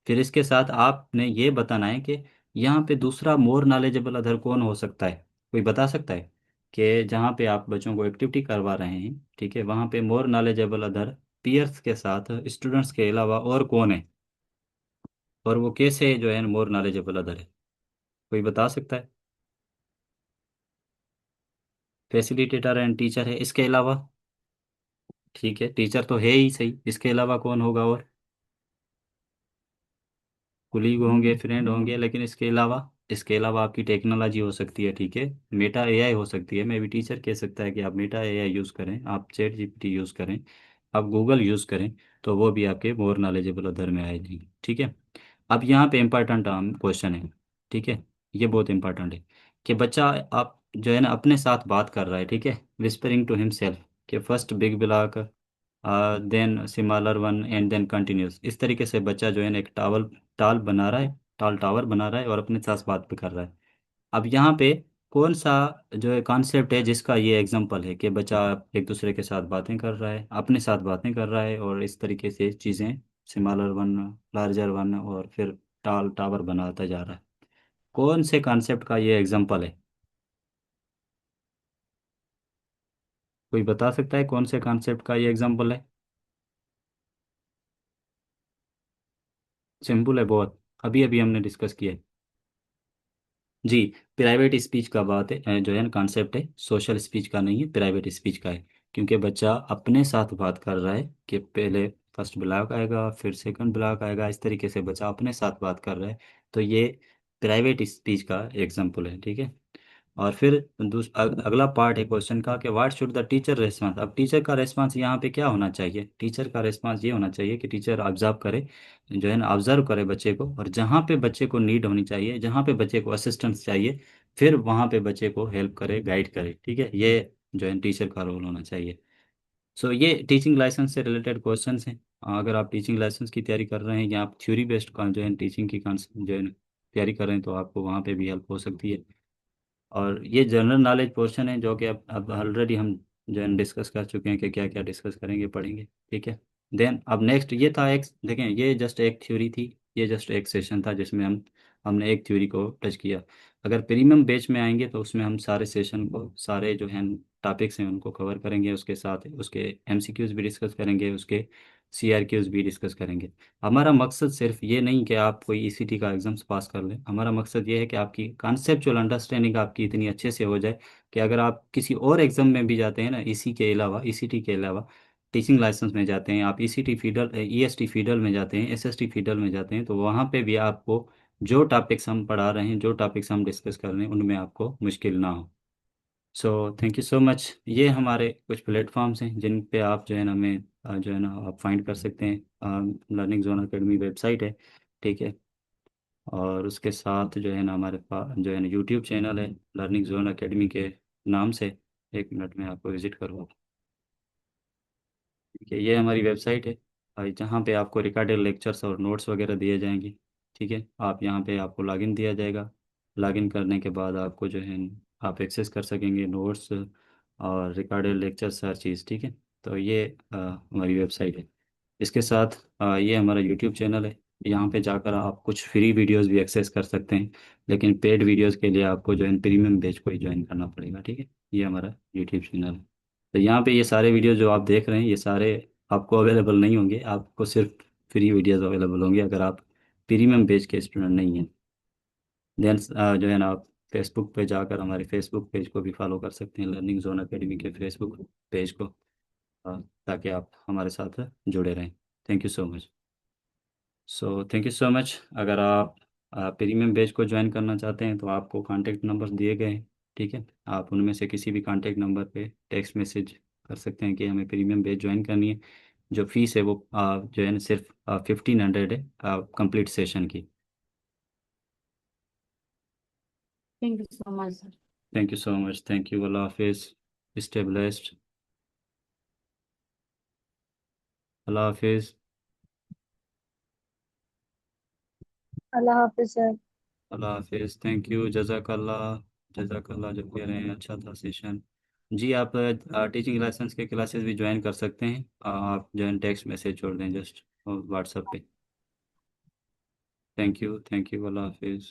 फिर इसके साथ आपने ये बताना है कि यहाँ पे दूसरा मोर नॉलेजेबल अदर कौन हो सकता है, कोई बता सकता है कि जहाँ पे आप बच्चों को एक्टिविटी करवा रहे हैं, ठीक है, वहाँ पे मोर नॉलेजेबल अदर पीयर्स के साथ स्टूडेंट्स के अलावा और कौन है, और वो कैसे जो है मोर नॉलेजेबल अदर है, कोई बता सकता है। फैसिलिटेटर एंड टीचर है, इसके अलावा? ठीक है, टीचर तो है ही सही, इसके अलावा कौन होगा और? कुलीग होंगे, फ्रेंड होंगे, लेकिन इसके अलावा? इसके अलावा आपकी टेक्नोलॉजी हो सकती है, ठीक है, मेटा AI हो सकती है, मैं भी टीचर कह सकता है कि आप मेटा AI यूज़ करें, आप ChatGPT यूज़ करें, आप गूगल यूज़ करें, तो वो भी आपके मोर नॉलेजेबल अदर में आएगी, ठीक है। अब यहाँ पे इम्पोर्टेंट क्वेश्चन है, ठीक है, ये बहुत इंपॉर्टेंट है कि बच्चा आप जो है ना अपने साथ बात कर रहा है, ठीक है, विस्परिंग टू हिमसेल्फ कि first big block, then similar one and then continues, इस तरीके से बच्चा जो है ना एक टावल टाल बना रहा है, टाल टावर बना रहा है और अपने साथ बात भी कर रहा है। अब यहाँ पे कौन सा जो है कॉन्सेप्ट है जिसका ये एग्जांपल है कि बच्चा एक दूसरे के साथ बातें कर रहा है, अपने साथ बातें कर रहा है और इस तरीके से चीज़ें स्मॉलर वन, लार्जर वन और फिर टाल टावर बनाता जा रहा है, कौन से कॉन्सेप्ट का ये एग्जांपल है, कोई बता सकता है कौन से कॉन्सेप्ट का ये एग्जांपल है? सिंपल है बहुत, अभी अभी हमने डिस्कस किया है। जी, प्राइवेट स्पीच का बात है, जो है ना कॉन्सेप्ट है, सोशल स्पीच का नहीं है, प्राइवेट स्पीच का है। क्योंकि बच्चा अपने साथ बात कर रहा है कि पहले फर्स्ट ब्लॉक आएगा फिर सेकंड ब्लॉक आएगा, इस तरीके से बच्चा अपने साथ बात कर रहा है, तो ये प्राइवेट स्पीच का एग्जाम्पल है, ठीक है। और फिर अगला पार्ट है क्वेश्चन का कि what should the teacher response. अब टीचर का रेस्पॉन्स यहाँ पे क्या होना चाहिए, टीचर का रेस्पॉन्स ये होना चाहिए कि टीचर ऑब्जर्व करे, जो है ना ऑब्जर्व करे बच्चे को, और जहाँ पे बच्चे को नीड होनी चाहिए, जहाँ पे बच्चे को असिस्टेंस चाहिए, फिर वहाँ पे बच्चे को हेल्प करे, गाइड करे, ठीक है, ये जो है टीचर का रोल होना चाहिए। सो ये टीचिंग लाइसेंस से रिलेटेड क्वेश्चंस हैं। अगर आप टीचिंग लाइसेंस की तैयारी कर रहे हैं या आप थ्योरी बेस्ड जो है टीचिंग की जो है तैयारी कर रहे हैं तो आपको वहाँ पे भी हेल्प हो सकती है। और ये जनरल नॉलेज पोर्शन है जो कि अब ऑलरेडी हम जो है डिस्कस कर चुके हैं कि क्या क्या डिस्कस करेंगे पढ़ेंगे, ठीक है। देन अब नेक्स्ट ये था एक, देखें ये जस्ट एक थ्योरी थी, ये जस्ट एक सेशन था जिसमें हमने एक थ्योरी को टच किया। अगर प्रीमियम बैच में आएंगे तो उसमें हम सारे सेशन को, सारे जो हैं टॉपिक्स हैं उनको कवर करेंगे, उसके साथ उसके MCQs भी डिस्कस करेंगे, उसके CRQs भी डिस्कस करेंगे। हमारा मकसद सिर्फ ये नहीं कि आप कोई ECT का एग्जाम्स पास कर लें, हमारा मकसद ये है कि आपकी कॉन्सेप्चुअल अंडरस्टैंडिंग आपकी इतनी अच्छे से हो जाए कि अगर आप किसी और एग्जाम में भी जाते हैं ना, इसी के अलावा, ECT के अलावा टीचिंग लाइसेंस में जाते हैं, आप ECT फीडर, EST फीडर में जाते हैं, SST फीडर में जाते हैं, तो वहाँ पे भी आपको जो टॉपिक्स हम पढ़ा रहे हैं, जो टॉपिक्स हम डिस्कस कर रहे हैं, उनमें आपको मुश्किल ना हो। So thank you so much. ये हमारे कुछ प्लेटफॉर्म्स हैं जिन पे आप जो है ना हमें जो है ना आप फाइंड कर सकते हैं, लर्निंग जोन एकेडमी वेबसाइट है, ठीक है। और उसके साथ जो है ना हमारे पास जो है ना यूट्यूब चैनल है लर्निंग जोन एकेडमी के नाम से, 1 मिनट में आपको विजिट करूँगा। ठीक है, ये हमारी वेबसाइट है जहाँ पे आपको रिकॉर्डेड लेक्चर्स और नोट्स वगैरह दिए जाएंगे। ठीक है, आप यहाँ पे आपको लॉगिन दिया जाएगा। लॉगिन करने के बाद आपको जो है आप एक्सेस कर सकेंगे नोट्स और रिकॉर्डेड लेक्चर्स हर चीज़। ठीक है, तो ये हमारी वेबसाइट है। इसके साथ ये हमारा यूट्यूब चैनल है। यहाँ पे जाकर आप कुछ फ्री वीडियोस भी एक्सेस कर सकते हैं, लेकिन पेड वीडियोस के लिए आपको जो है प्रीमियम बैच को ही ज्वाइन करना पड़ेगा। ठीक है, ये हमारा यूट्यूब चैनल है। तो यहाँ पे ये सारे वीडियो जो आप देख रहे हैं ये सारे आपको अवेलेबल नहीं होंगे, आपको सिर्फ फ्री वीडियोस अवेलेबल होंगे अगर आप प्रीमियम पेज के स्टूडेंट नहीं हैं। देन जो है ना आप फेसबुक पे जाकर हमारे फेसबुक पेज को भी फॉलो कर सकते हैं, लर्निंग जोन एकेडमी के फेसबुक पेज को, ताकि आप हमारे साथ जुड़े रहें। Thank you so much. So thank you so much. अगर आप प्रीमियम बैच को ज्वाइन करना चाहते हैं तो आपको कॉन्टैक्ट नंबर दिए गए हैं। ठीक है, आप उनमें से किसी भी कॉन्टैक्ट नंबर पे टेक्स्ट मैसेज कर सकते हैं कि हमें प्रीमियम बैच ज्वाइन करनी है। जो फीस है वो जो है ना सिर्फ 1500 है कंप्लीट सेशन की। Thank you so much sir. Thank you so much, thank you, अल्लाह हाफिज़, स्टे ब्लेस्ड, अल्लाह हाफिज़। अल्लाह हाफिज सर। अल्लाह हाफिज़, थैंक यू, जज़ाकल्लाह। जज़ाकल्लाह जो कह रहे हैं अच्छा था सेशन। जी, आप टीचिंग लाइसेंस के क्लासेस भी ज्वाइन कर सकते हैं। आप जो है टेक्स्ट मैसेज छोड़ दें जस्ट व्हाट्सएप पे। थैंक यू, अल्लाह हाफिज़।